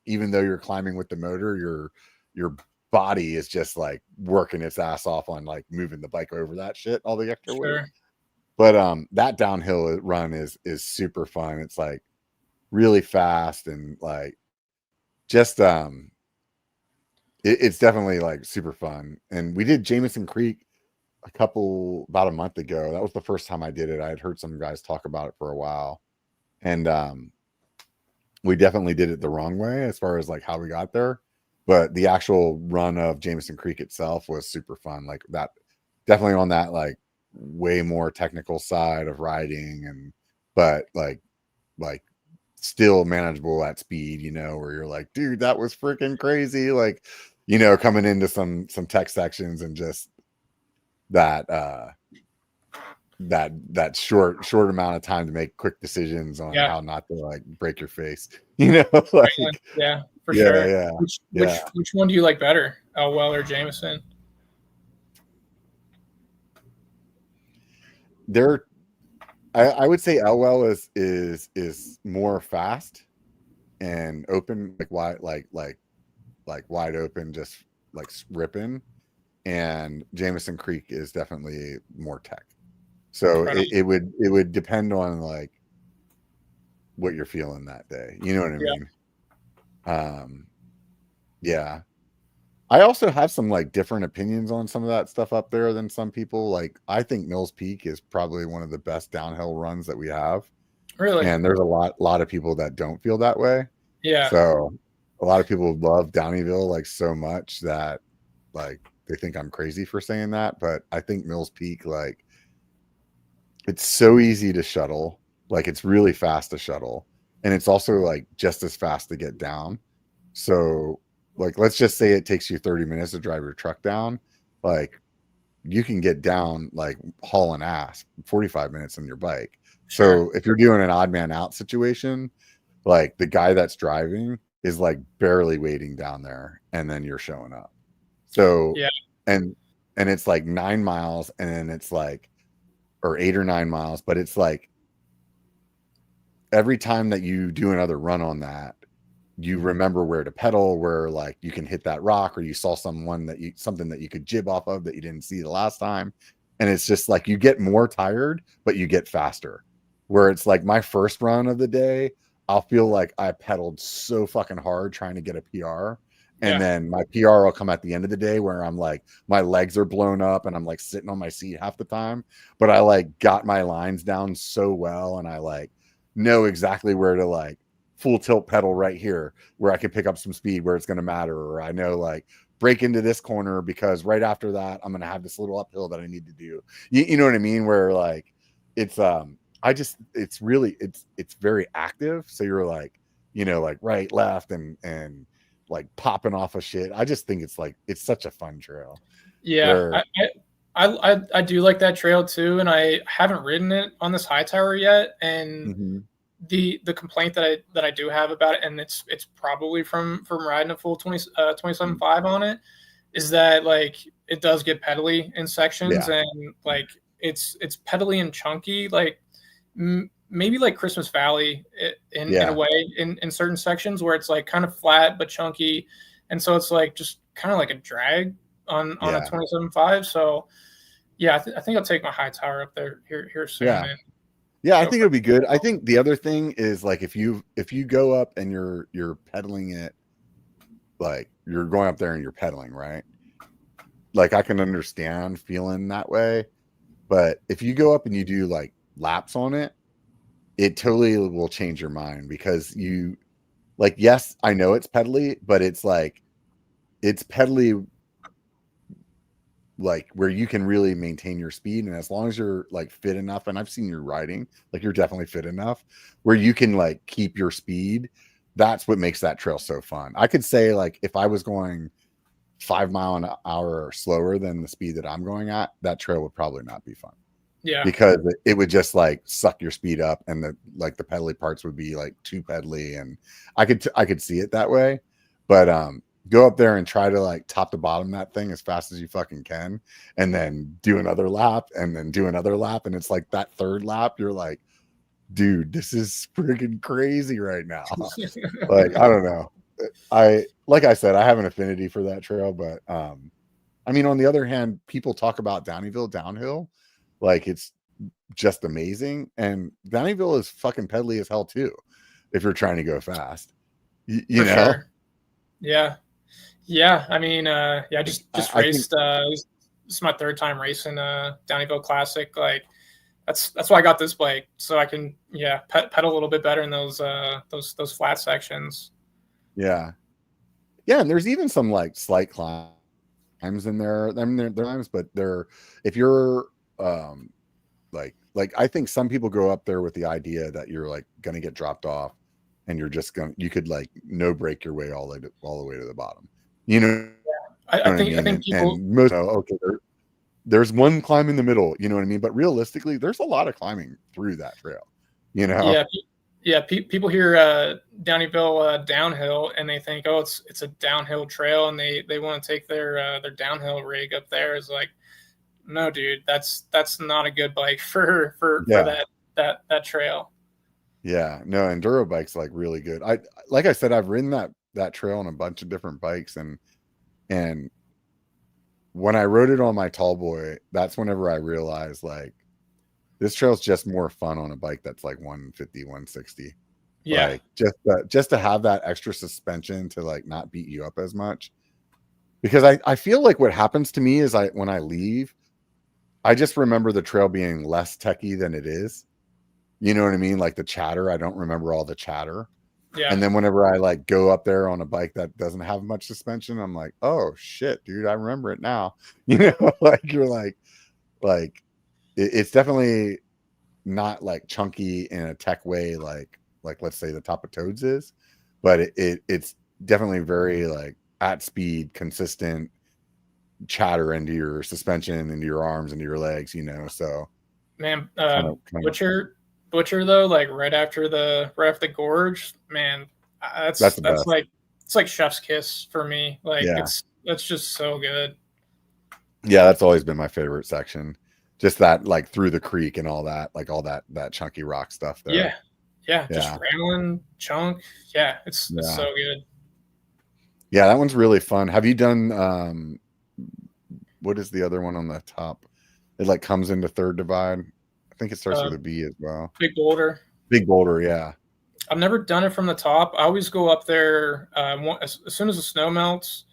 even though you're climbing with the motor, your body is just like working its ass off on like moving the bike over that shit, all the extra weight. But that downhill run is super fun. It's like really fast and like just it's definitely like super fun. And we did Jameson Creek about a month ago. That was the first time I did it. I had heard some guys talk about it for a while, and we definitely did it the wrong way as far as like how we got there, but the actual run of Jameson Creek itself was super fun. Like that, definitely on that like way more technical side of riding, and but like still manageable at speed, you know, where you're like, dude, that was freaking crazy. Like, you know, coming into some tech sections and just that short amount of time to make quick decisions on how not to like break your face, you know. Like for sure. Which one do you like better, Elwell or Jameson? I would say Elwell is more fast and open, like wide, like wide open, just like ripping. And Jameson Creek is definitely more tech. So it would depend on like what you're feeling that day. You know what I Yeah. mean? Yeah. I also have some like different opinions on some of that stuff up there than some people. Like I think Mills Peak is probably one of the best downhill runs that we have. Really? And there's a lot of people that don't feel that way. Yeah. So a lot of people love Downieville like so much that like they think I'm crazy for saying that. But I think Mills Peak, like it's so easy to shuttle. Like it's really fast to shuttle. And it's also like just as fast to get down. So like let's just say it takes you 30 minutes to drive your truck down. Like you can get down like hauling ass 45 minutes on your bike. Sure. So if you're doing an odd man out situation, like the guy that's driving is like barely waiting down there and then you're showing up. So Yeah. and it's like 9 miles and then it's like or 8 or 9 miles, but it's like every time that you do another run on that, you remember where to pedal, where like you can hit that rock, or you saw something that you could jib off of that you didn't see the last time. And it's just like you get more tired, but you get faster. Where it's like my first run of the day, I'll feel like I pedaled so fucking hard trying to get a PR. And Yeah. then my PR will come at the end of the day where I'm like, my legs are blown up and I'm like sitting on my seat half the time. But I like got my lines down so well and I like know exactly where to like full tilt pedal right here where I can pick up some speed where it's going to matter. Or I know like break into this corner because right after that, I'm going to have this little uphill that I need to do. You know what I mean? Where like, it's, it's really, it's very active. So you're like, you know, like right, left and like popping off of shit. I just think it's like, it's such a fun trail Yeah. where, I do like that trail too, and I haven't ridden it on this high tower yet. And mhm, the complaint that I do have about it, and it's probably from riding a full 27.5 on it, is that like it does get pedally in sections, yeah, and like it's pedally and chunky, like maybe like Christmas Valley in a yeah, way in certain sections where it's like kind of flat but chunky, and so it's like just kind of like a drag on a yeah, 27.5. So yeah, I think I'll take my high tower up there here soon yeah. and Yeah, I go think for it'll be good. I it. think the other thing is like if you go up and you're pedaling it, like you're going up there and you're pedaling, right? Like I can understand feeling that way, but if you go up and you do like laps on it, it totally will change your mind because you like yes, I know it's pedally, but it's like it's pedally like where you can really maintain your speed and as long as you're like fit enough and I've seen you riding like you're definitely fit enough where you can like keep your speed, that's what makes that trail so fun. I could say like if I was going 5 mile an hour or slower than the speed that I'm going at, that trail would probably not be fun Yeah, because it would just like suck your speed up and the like the pedally parts would be like too pedally and I could see it that way. But go up there and try to like top to bottom that thing as fast as you fucking can and then do another lap and then do another lap and it's like that third lap you're like, dude, this is freaking crazy right now. Like I don't know. I like I said I have an affinity for that trail, but I mean, on the other hand, people talk about Downieville downhill like it's just amazing. And Downieville is fucking pedally as hell too, if you're trying to go fast. You for know? sure. Yeah. Yeah. I mean, yeah, Like, just I think raced this is my third time racing Downieville Classic. Like that's why I got this bike. So I can pedal a little bit better in those flat sections. yeah. Yeah, and there's even some like slight climbs in there. I mean, they're climbs, but they're if you're like I think some people go up there with the idea that you're like gonna get dropped off and you're just gonna you could like no break your way all the way to the bottom. You know what I I mean? think people And most okay, there's one climb in the middle, you know what I mean? But realistically, there's a lot of climbing through that trail, you know? yeah people hear Downieville downhill and they think, oh, it's a downhill trail, and they want to take their downhill rig up there. Is like, no, dude, that's not a good bike for Yeah. that trail. Yeah. No, enduro bikes like really good. I like I said, I've ridden that trail on a bunch of different bikes and when I rode it on my tall boy, that's whenever I realized like this trail's just more fun on a bike that's like 150, 160. Yeah. Like just to have that extra suspension to like not beat you up as much. Because I feel like what happens to me is when I leave, I just remember the trail being less techy than it is. You know what I mean? Like the chatter, I don't remember all the chatter. Yeah. And then whenever I like go up there on a bike that doesn't have much suspension, I'm like, oh shit, dude, I remember it now. You know, like you're like it's definitely not like chunky in a tech way, like let's say the top of Toads is, but it's definitely very like at speed, consistent chatter into your suspension, into your arms, into your legs, you know. So Man, kind of Butcher though, like right after the gorge, man, that's the that's best. like it's like chef's kiss for me. Like Yeah. that's just so good. Yeah, that's always been my favorite section. Just that like through the creek and all that, like all that chunky rock stuff there. Yeah, just Yeah. rambling chunk. Yeah, it's so Yeah. good. Yeah, that one's really fun. Have you done what is the other one on the top? It like comes into Third Divide. I think it starts with a B as well. Big Boulder. Big Boulder, yeah. I've never done it from the top. I always go up there as soon as the snow melts.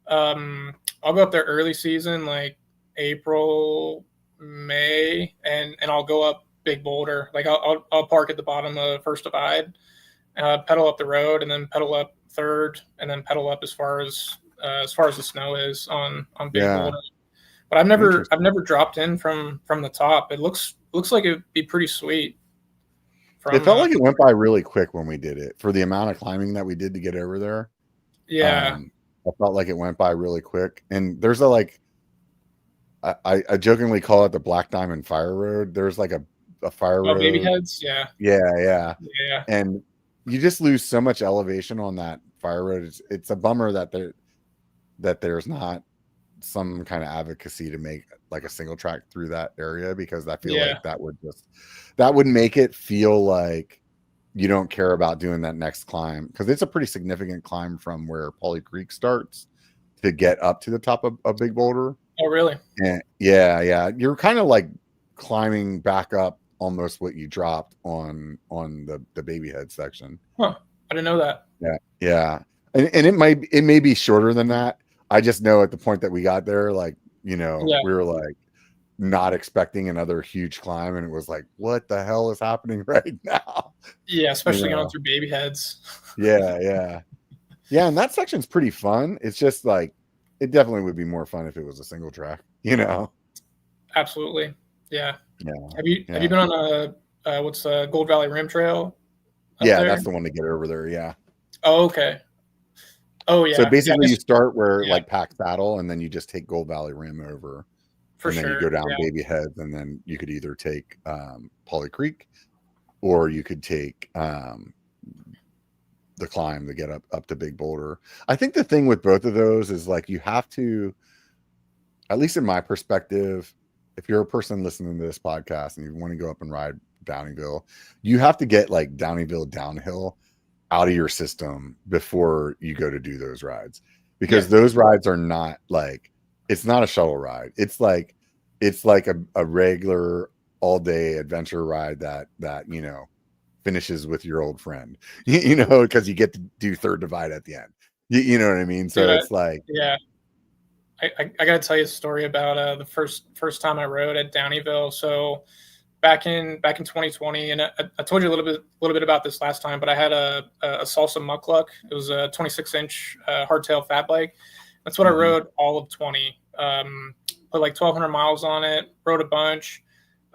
I'll go up there early season, like April, May, and I'll go up Big Boulder. Like I'll park at the bottom of First Divide, pedal up the road, and then pedal up Third, and then pedal up as far as the snow is on Big Boulder. But I've never dropped in from the top. It looks like it'd be pretty sweet. It felt like it went by really quick when we did it for the amount of climbing that we did to get over there. Yeah. I felt like it went by really quick. And there's a like, I jokingly call it the Black Diamond Fire Road. There's like a fire road. Baby heads. Yeah. Yeah. And you just lose so much elevation on that fire road. It's a bummer that there's not some kind of advocacy to make like a single track through that area, because I feel like that would make it feel like you don't care about doing that next climb, because it's a pretty significant climb from where Polly Creek starts to get up to the top of Big Boulder. Oh, really? And yeah. You're kind of like climbing back up almost what you dropped on the Baby Head section. Huh. I didn't know that. Yeah. And it may be shorter than that. I just know at the point that we got there, like, you know, we were like not expecting another huge climb, and it was like, what the hell is happening right now? Yeah, especially going through Baby Heads. Yeah. And that section's pretty fun. It's just like, it definitely would be more fun if it was a single track, you know? Absolutely. Yeah. Have you been on what's Gold Valley Rim Trail? Yeah, that's the one to get over there. Yeah. Oh, okay. Oh, yeah. So basically, you start where like Pack Saddle, and then you just take Gold Valley Rim over, and then you go down Baby Heads, and then you could either take Polly Creek, or you could take the climb to get up to Big Boulder. I think the thing with both of those is like you have to, at least in my perspective, if you're a person listening to this podcast and you want to go up and ride Downieville, you have to get like Downieville downhill out of your system before you go to do those rides, because those rides are not like, it's not a shuttle ride. It's like a regular all day adventure ride that you know finishes with your old friend, you know, because you get to do Third Divide at the end. You know what I mean? So it's like, I got to tell you a story about the first time I rode at Downieville. So back in 2020, and I told you a little bit about this last time, but I had a Salsa Muckluck. It was a 26-inch hardtail fat bike. That's what I rode all of 20. Put like 1,200 miles on it. Rode a bunch.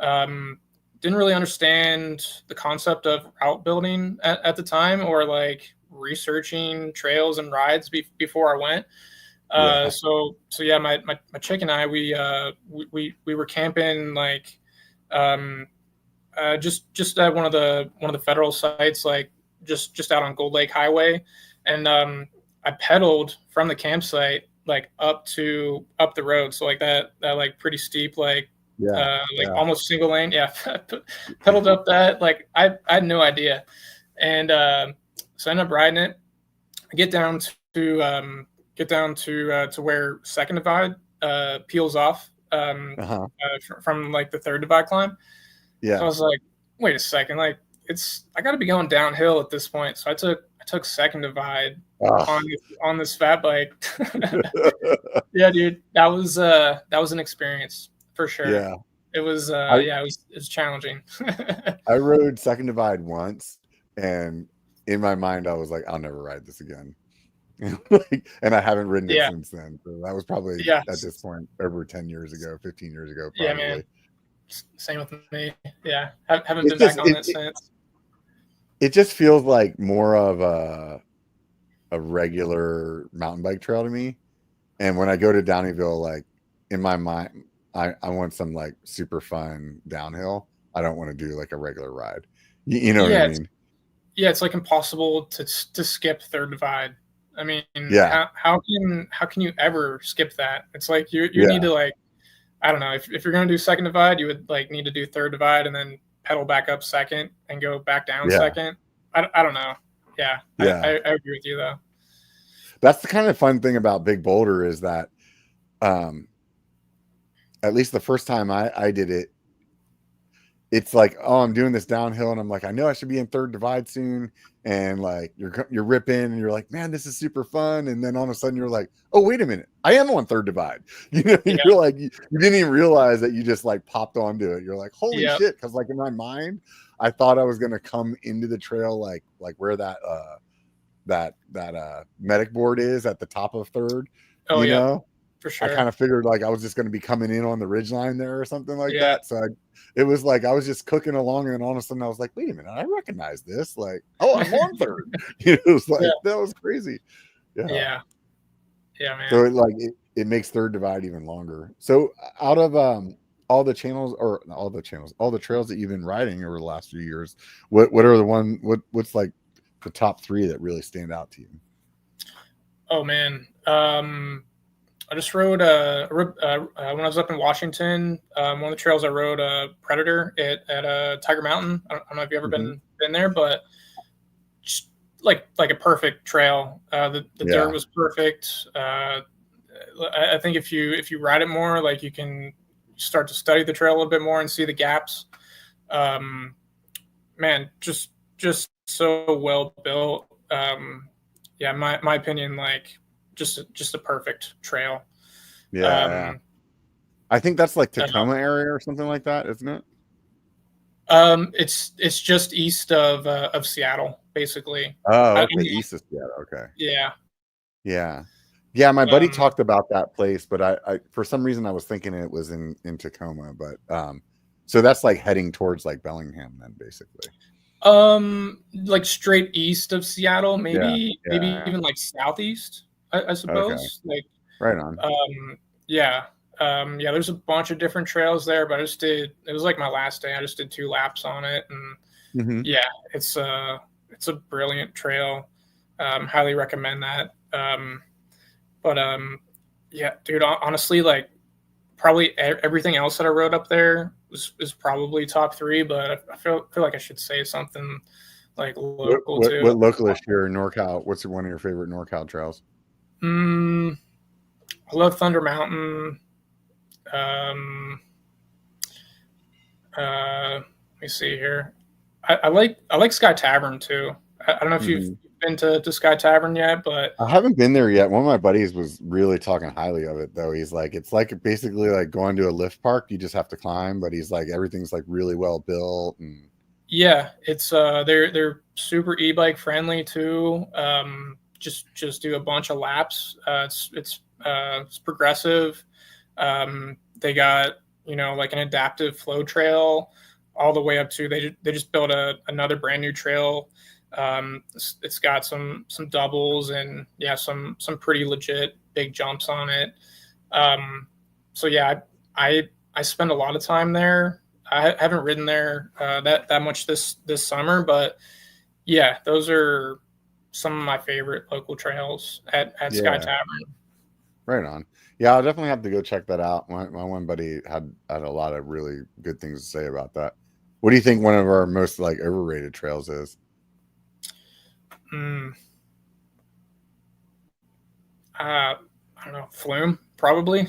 Didn't really understand the concept of route building at the time, or like researching trails and rides before I went. So yeah, my chick and I, we were camping like just at one of the federal sites, like just out on Gold Lake Highway, and I pedaled from the campsite like up the road, so like that like pretty steep, like almost single lane, pedaled up that, like I had no idea, and so I ended up riding it. I get down to where Second Divide peels off from like the Third Divide climb. So I was like, wait a second, like I got to be going downhill at this point. So I took second divide Oh. on this fat bike. Yeah, dude, that was an experience for sure. Yeah. It was it was challenging. I rode second divide once, and in my mind I was like, I'll never ride this again. And I haven't ridden it since then. So that was probably at this point over 10 years ago, 15 years ago, probably. Yeah, man. Same with me. Yeah. Haven't been back on it since. It just feels like more of a regular mountain bike trail to me. And when I go to Downieville, like in my mind, I want some like super fun downhill. I don't want to do like a regular ride. You know what I mean? It's like impossible to skip third divide. I mean, how can you ever skip that? It's like you need to, like, I don't know, if you're going to do second divide, you would like need to do third divide and then pedal back up second and go back down second. I don't know. Yeah. I agree with you though. That's the kind of fun thing about Big Boulder is that, at least the first time I did it, it's like, oh, I'm doing this downhill, and I'm like, I know I should be in third divide soon, and like you're ripping, and you're like, man, this is super fun, and then all of a sudden you're like, oh, wait a minute, I am on third divide. You know, you're like, you didn't even realize that you just like popped onto it. You're like, holy shit, because like in my mind, I thought I was gonna come into the trail like where that medic board is at the top of third. Oh, you know? For sure. I kind of figured like I was just going to be coming in on the ridgeline there or something like that. So it was like I was just cooking along, and then all of a sudden I was like, wait a minute, I recognize this. Like, oh, I'm on third. It was like that was crazy. Yeah, man. So it makes third divide even longer. So out of all the trails that you've been riding over the last few years, what are what's like the top 3 that really stand out to you? Oh man. I just rode when I was up in Washington. One of the trails I rode, Predator at Tiger Mountain. I don't know if you've ever been there, but just like a perfect trail. The dirt was perfect. I think if you ride it more, like you can start to study the trail a little bit more and see the gaps. Man, just so well built. My opinion, like just a perfect trail. I think that's like Tacoma area or something like that, isn't it? It's just east of Seattle, basically. Oh, okay, east of Seattle. Okay. Yeah. My buddy talked about that place, but I for some reason I was thinking it was in Tacoma, but so that's like heading towards like Bellingham then, basically. Like straight east of Seattle, maybe even like southeast, I suppose. Okay. Like right on. There's a bunch of different trails there, but it was like my last day. I just did 2 laps on it, and it's a brilliant trail. Highly recommend that. Dude, honestly, like probably everything else that I rode up there is probably top 3, but I feel like I should say something like local too. What local is your NorCal? What's one of your favorite NorCal trails? I love Thunder Mountain. Let me see here. I like Sky Tavern too. I don't know if you've been to Sky Tavern yet, but I haven't been there yet. One of my buddies was really talking highly of it, though. He's like, it's like basically like going to a lift park. You just have to climb, but he's like, everything's like really well built. And it's they're super e-bike friendly too. Just do a bunch of laps. It's progressive. They got, like an adaptive flow trail all the way up to, they just built another brand new trail. It's got some doubles and some pretty legit big jumps on it. I spend a lot of time there. I haven't ridden there that much this summer, but those are some of my favorite local trails at Sky Tavern. Right on. Yeah, I'll definitely have to go check that out. My one buddy had a lot of really good things to say about that. What do you think one of our most like overrated trails is? I don't know. Flume, probably.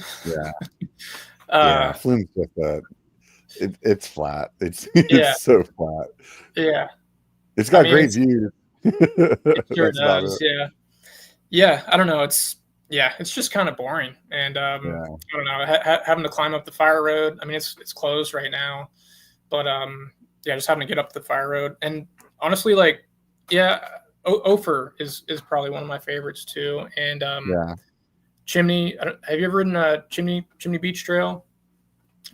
Flume's just it's flat. It's so flat. It's I got mean, great views. it sure That's about does. it. Yeah. Yeah. I don't know. It's just kind of boring. And Yeah. I don't know, having to climb up the fire road. I mean, it's closed right now, but yeah, just having to get up the fire road. And honestly, like, yeah, Ophir is probably one of my favorites too. And Yeah. Chimney, have you ever ridden a Chimney Beach Trail?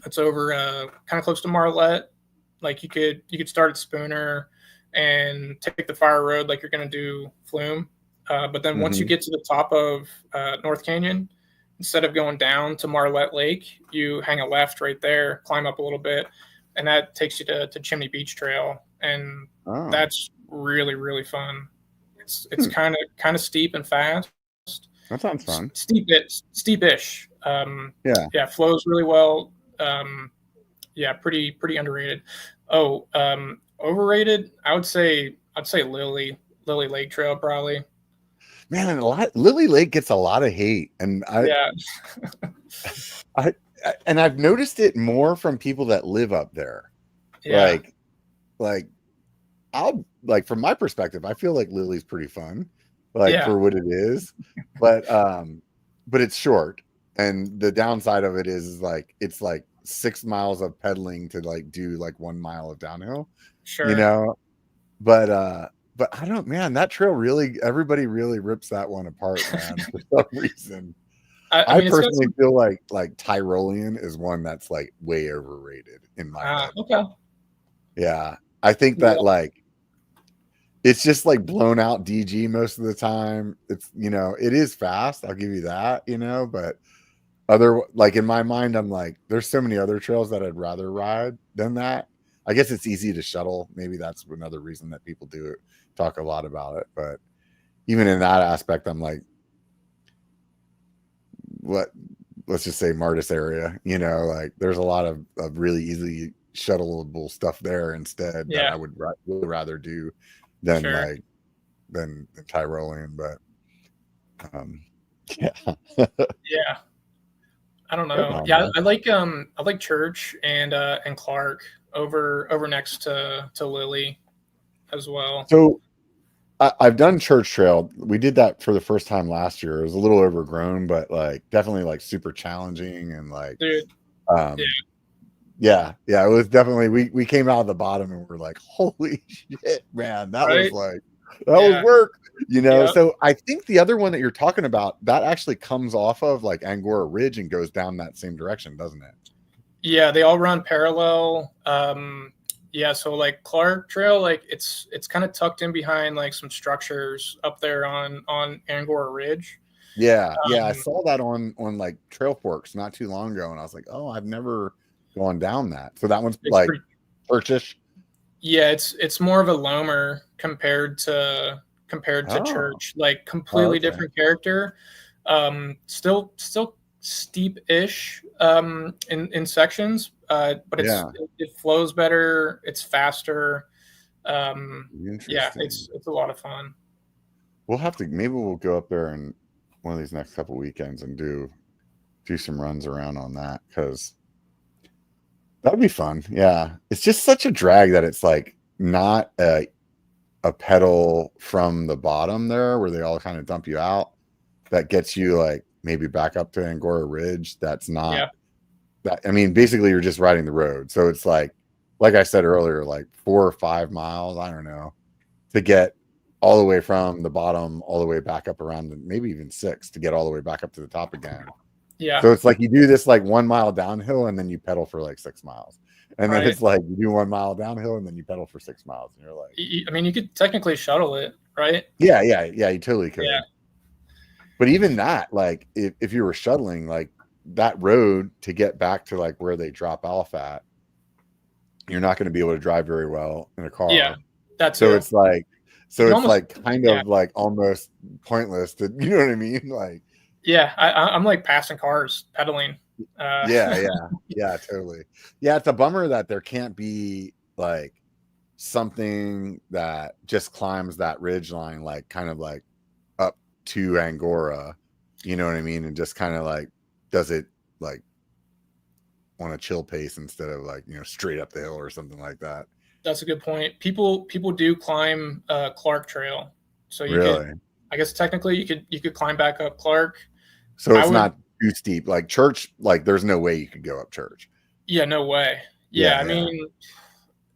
It's over kind of close to Marlette. Like you could start at Spooner and take the fire road like you're going to do Flume. But then once you Hmm. get to the top of North Canyon, instead of going down to Marlette Lake, you hang a left right there, climb up a little bit, and that takes you to Chimney Beach Trail, and Oh, that's really really fun. It's hmm. kind of steep and fast, That sounds fun. steepish. Yeah. Yeah, flows really well. Yeah, pretty underrated. Oh, overrated. I'd say Lily Lake Trail probably. Man, and Lily Lake gets a lot of hate, and Yeah, I, and I've noticed it more from people that live up there. yeah, Like, like I'll like from my perspective, I feel like Lily's pretty fun, like yeah, for what it is, but it's short, and the downside of it is like it's like 6 miles of pedaling to like do like 1 mile of downhill, you sure. know. But I don't, man, that trail really, everybody really rips that one apart, man, for some reason. I I mean, it's got personally some. feel like Tyrolean is one that's like way overrated in my head. Okay. Yeah. I think that Yeah, like it's just like blown out DG most of the time. It's, it is fast, I'll give you that, but other like in my mind, I'm like, there's so many other trails that I'd rather ride than that. I guess it's easy to shuttle. Maybe that's another reason that people do it, talk a lot about it. But even in that aspect, I'm like, what let's just say Martis area, like there's a lot of really easily shuttleable stuff there instead that yeah, I would really rather do than sure. like than Tyrolean. But um yeah. Yeah, I don't Right know. on, Yeah, man. I like Church and Clark over next to Lily as well. So I've done Church Trail. We did that for the first time last year. It was a little overgrown, but like definitely like super challenging and like Dude, yeah, um yeah, it was definitely we came out of the bottom and we're like, holy shit, man, right? that was Yeah, work, yep. So I think the other one that you're talking about that actually comes off of like Angora Ridge and goes down that same direction, doesn't it? Yeah, they all run parallel. Yeah, so like Clark Trail, like it's kind of tucked in behind like some structures up there on Angora Ridge. Yeah, I Um, saw that on like Trail Forks not too long ago, and I was like, oh, I've never gone down that. So that one's it's like pretty. churchish. Yeah, it's more of a loamer compared to Oh, Church. Like oh, completely okay. different character. Still steep-ish in sections, but Yeah, it flows better. It's faster. Yeah, interesting. it's a lot of fun. We'll have to maybe we'll go up there and one of these next couple weekends and do some runs around on that because that'd be fun. Yeah, it's just such a drag that it's like not a pedal from the bottom there where they all kind of dump you out that gets you like maybe back up to Angora Ridge. That's not Yeah, that. I mean, basically you're just riding the road, so it's like I said earlier, like 4 or 5 miles. I don't know to get all the way from the bottom all the way back up around maybe even 6 to get all the way back up to the top again. yeah, So it's like you do this like 1 mile downhill and then you pedal for like 6 miles. And then right. it's like you do 1 mile downhill and then you pedal for 6 miles. And you're like, I mean, you could technically shuttle it, right? yeah, you totally Yeah, could. But even that, like if you were shuttling, like that road to get back to like where they drop off at, you're not going to be able to drive very well in a yeah, car. that So too. it's like, You so can it's almost, like kind yeah, of like almost pointless to, you know what I mean? Like, yeah. I'm like passing cars pedaling. Uh, yeah, totally. Yeah, it's a bummer that there can't be like something that just climbs that ridge line, like kind of like up to Angora, you know what I mean? And just kind of like does it like on a chill pace instead of like, straight up the hill or something like that. That's a good point. People do climb Clark Trail, so you Really? could, I guess technically you could climb back up Clark. So I it's would, not too steep. Like Church, like there's no way you could go up Church. yeah, no way. Yeah, Yeah, I yeah. mean,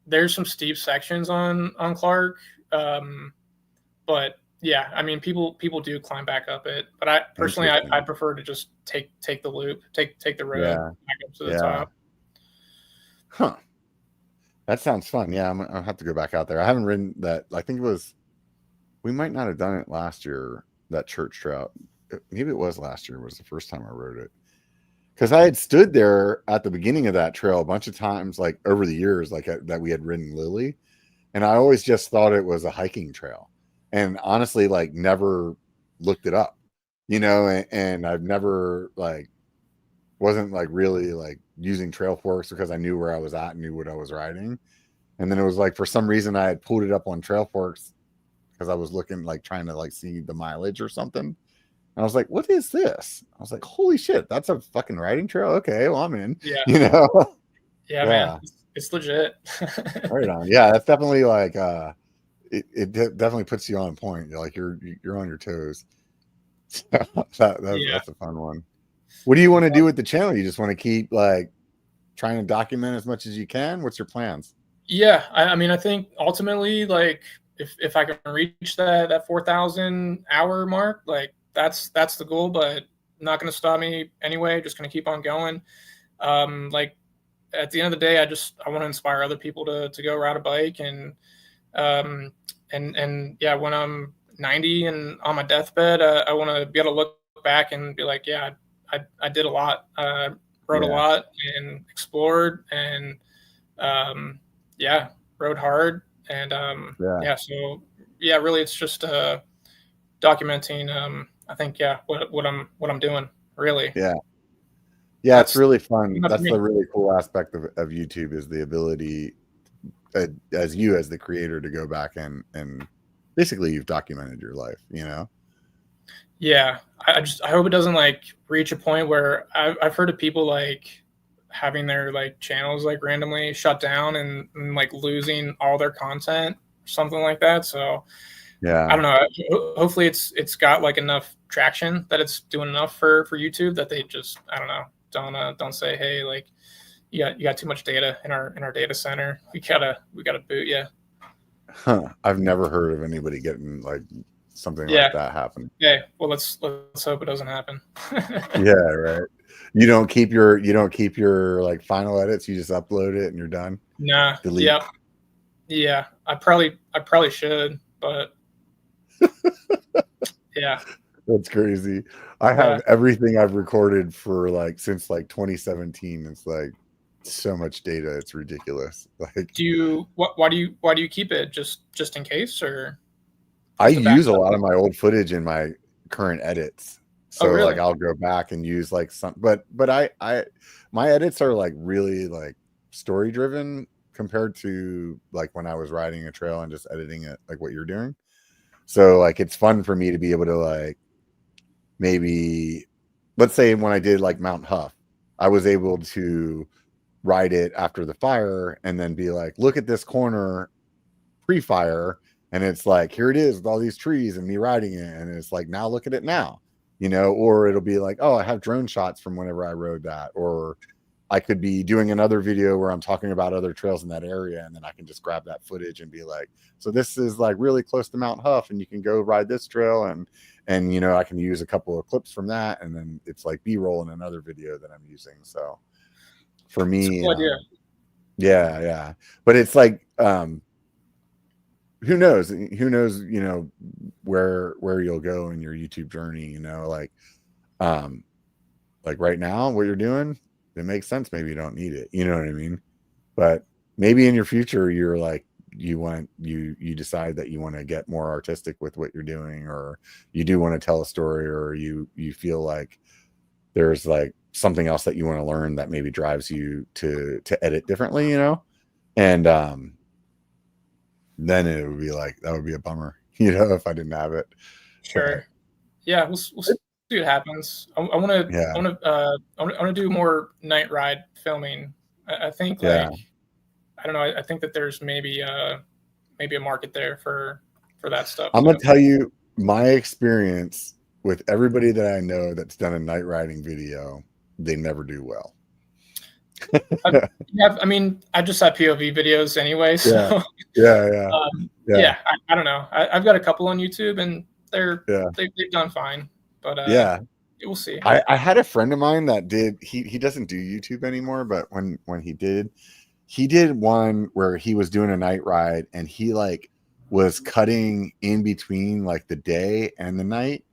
there's some steep sections on Clark, but yeah, I mean, people do climb back up it. But I personally, I Interesting. prefer to just take the loop, take the road Yeah, back up to the yeah. top. Huh. That sounds fun. Yeah, I'll have to go back out there. I haven't ridden that. I think it was, we might not have done it last year, that Church Trout. Maybe it was last year, was the first time I rode it. Because I had stood there at the beginning of that trail a bunch of times, like over the years, like that we had ridden Lily. And I always just thought it was a hiking trail. And honestly, like never looked it up, and I've never like, wasn't like really like using trail forks because I knew where I was at and knew what I was riding. And then it was like, for some reason I had pulled it up on trail forks because I was looking, like trying to like see the mileage or something. And I was like, what is this? I was like, holy shit, that's a fucking riding trail. Okay, well, I'm in, Yeah, yeah. yeah, man, it's legit. Right on. Yeah, that's definitely like it definitely puts you on point. You're like, you're on your toes. Yeah. That's a fun one. What do you want to do with the channel? You just want to keep like trying to document as much as you can? What's your plans? Yeah, I mean, I think ultimately, like, if I can reach that 4,000 hour mark, like that's the goal. But not going to stop me anyway. Just going to keep on going. Like at the end of the day, I want to inspire other people to go ride a bike, and yeah, when I'm 90 and on my deathbed, I want to be able to look back and be like, yeah, I did a lot, rode a Yeah. lot and explored, and yeah, rode hard, and Yeah. yeah, so yeah, really, it's just documenting. I think, yeah, what I'm doing, really. Yeah. Yeah, it's That's really fun. enough for That's the me. really cool aspect of YouTube, is the ability, as you as the creator, to go back and basically you've documented your life. Yeah, I hope it doesn't like reach a point where I've heard of people like having their like channels like randomly shut down, and like losing all their content, something like that. So I Yeah. don't know. Hopefully it's got like enough traction that it's doing enough for YouTube, that they just, I don't know, don't say, hey, like you got too much data in our data center. We gotta boot you. Huh. I've never heard of anybody getting like something Yeah. like that happening. Okay. Well, let's hope it doesn't happen. Yeah, right. You don't keep your like final edits, you just upload it and you're done. Nah. Delete. Yep. Yeah. I probably should, but yeah. That's crazy. I Yeah. have everything I've recorded for like since like 2017. It's like so much data, it's ridiculous. Like Why do you keep it, just in case, or I just to back use a up? lot of my old footage in my current edits. Oh, So like really? I'll go back and use like some, but I my edits are like really like story driven compared to like when I was riding a trail and just editing it like what you're doing. So like it's fun for me to be able to like, maybe, let's say when I did like Mount Huff, I was able to ride it after the fire and then be like, look at this corner pre-fire, and it's like, here it is with all these trees and me riding it, and it's like, now look at it now. Or it'll be like, oh, I have drone shots from whenever I rode that, or I could be doing another video where I'm talking about other trails in that area, and then I can just grab that footage and be like, so this is like really close to Mount Huff, and you can go ride this trail, and I can use a couple of clips from that, and then it's like B-roll in another video that I'm using. So for It's a me, cool idea. yeah. But it's like, who knows, where you'll go in your YouTube journey, like right now what you're doing, it makes sense, maybe you don't need it, you know what I mean? But maybe in your future you're like, you decide that you want to get more artistic with what you're doing, or you do want to tell a story, or you feel like there's like something else that you want to learn that maybe drives you to edit differently. And then it would be like, that would be a bummer, if I didn't have it. But Sure. Yeah, we'll see what happens. I want to yeah, I want to do more night ride filming. I think yeah, like I don't know. I think that there's maybe a market there for that stuff. I'm gonna tell you my experience with everybody that I know that's done a night riding video. They never do well. I mean, I just had POV videos anyway, so yeah. I don't know. I've got a couple on YouTube, and they've done fine, but we'll see. I had a friend of mine that did. He doesn't do YouTube anymore, but when he did one where he was doing a night ride, and he like was cutting in between like the day and the night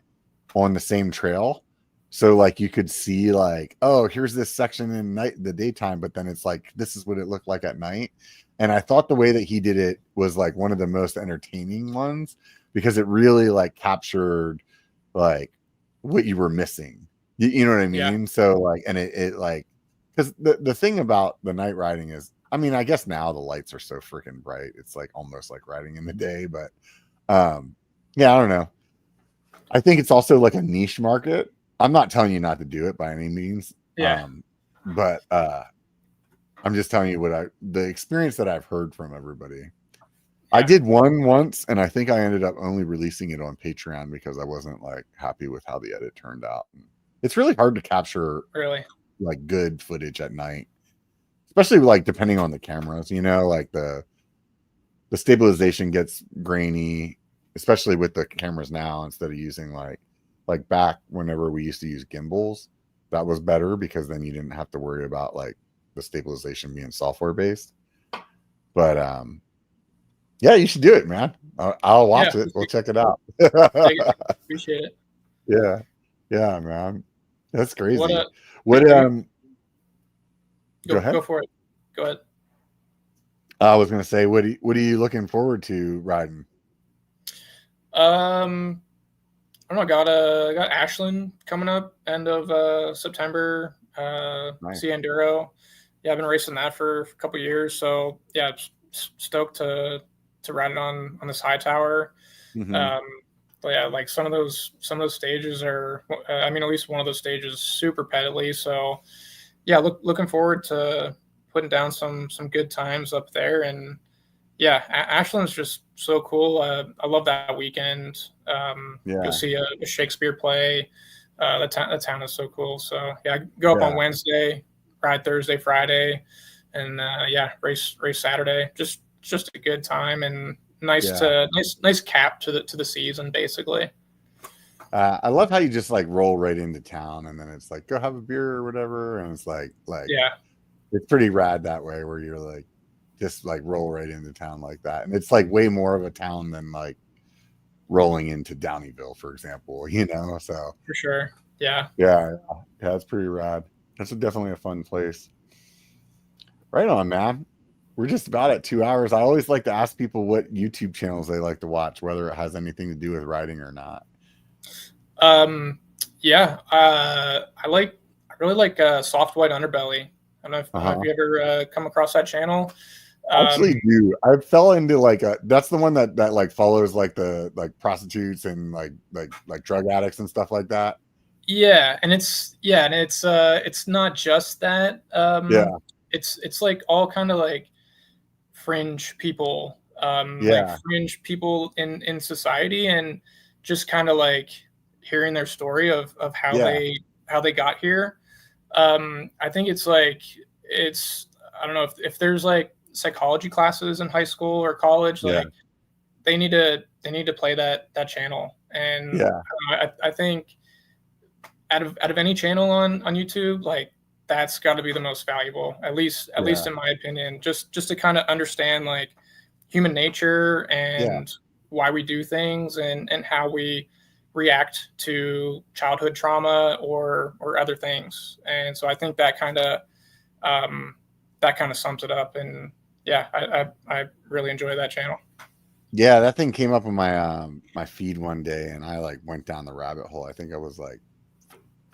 on the same trail. So like you could see like, oh, here's this section in the daytime, but then it's like this is what it looked like at night. And I thought the way that he did it was like one of the most entertaining ones, because it really like captured like what you were missing. You know what I mean? Yeah. So like, and it like, because the thing about the night riding is, I mean, I guess now the lights are so freaking bright, it's like almost like riding in the day, but yeah, I don't know. I think it's also like a niche market. I'm not telling you not to do it by any means. But I'm just telling you the experience that I've heard from everybody. Yeah. I did one once, and I think I ended up only releasing it on Patreon because I wasn't like happy with how the edit turned out. It's really hard to capture like good footage at night, especially like depending on the cameras, you know, like the stabilization gets grainy, especially with the cameras now, instead of using like back whenever we used to use gimbals. That was better because then you didn't have to worry about like the stabilization being software based. But yeah, you should do it, man. I'll watch it. We'll check it out. Appreciate it. Yeah, man. That's crazy. Go ahead. Go for it. Go ahead. I was gonna say, what are you looking forward to riding? I don't know. Got Ashland coming up end of September. Nice. See Enduro. Yeah, I've been racing that for a couple of years, so yeah, stoked to ride it on this high tower. Mm-hmm. But yeah, like some of those stages are, I mean, at least one of those stages is super pedally. So yeah, looking forward to putting down some good times up there. And yeah, Ashland's just so cool. I love that weekend. You'll see a Shakespeare play. The town is so cool. So yeah, I go up on Wednesday, ride Thursday, Friday, and race Saturday. Just a good time and nice cap to the season, basically. I love how you just like roll right into town, and then it's like go have a beer or whatever, and it's like it's pretty rad that way, where you're like just like roll right into town like that, and it's like way more of a town than like rolling into Downieville, for example, you know. So for sure, yeah, it's pretty rad. That's definitely a fun place. Right on, man. We're just about at 2 hours. I always like to ask people what YouTube channels they like to watch, whether it has anything to do with writing or not. I really like Soft White Underbelly. I don't know if you ever come across that channel. I actually do. I fell into like that's the one that like follows like the like prostitutes and like drug addicts and stuff like that. Yeah, and it's not just that. It's like all kind of like fringe people, like fringe people in society, and just kind of like hearing their story of how they got here. I think it's like I don't know if there's like psychology classes in high school or college, like they need to play that channel. And I think out of any channel on YouTube, like that's got to be the most valuable, at least in my opinion, just to kind of understand like human nature and why we do things and how we react to childhood trauma or other things. And so I think that kind of sums it up. And I really enjoy that channel. Yeah, that thing came up on my my feed one day, and I like went down the rabbit hole. I think I was like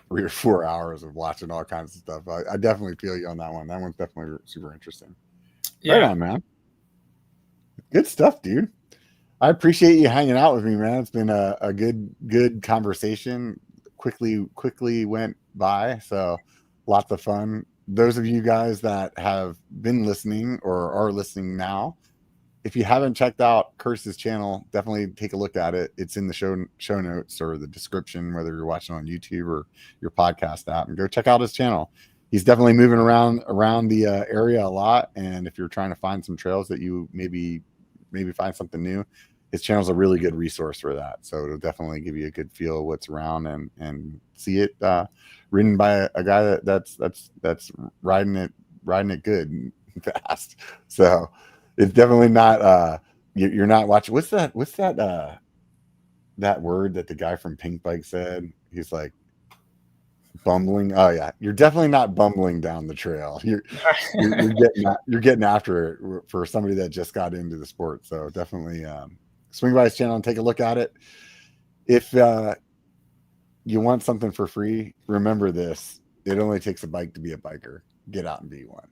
3 or 4 hours of watching all kinds of stuff. I definitely feel you on that one. That one's definitely super interesting. Right on, man. Good stuff, dude. I appreciate you hanging out with me, man. It's been a good conversation. Quickly went by, so lots of fun. those of you guys that have been listening or are listening now, if you haven't checked out Kurtis's channel, definitely take a look at it. It's in the show notes or the description, whether you're watching on YouTube or your podcast app, and go check out his channel. He's definitely moving around the area a lot. And if you're trying to find some trails that you maybe find something new, his channel's a really good resource for that. So it'll definitely give you a good feel of what's around and see it ridden by a guy that's riding it good and fast. So it's definitely not you're not watching. What's that that word that the guy from Pink Bike said? He's like bumbling. Oh yeah, you're definitely not bumbling down the trail. You're getting after it for somebody that just got into the sport. So definitely swing by his channel and take a look at it. If you want something for free, remember this: it only takes a bike to be a biker. Get out and be one.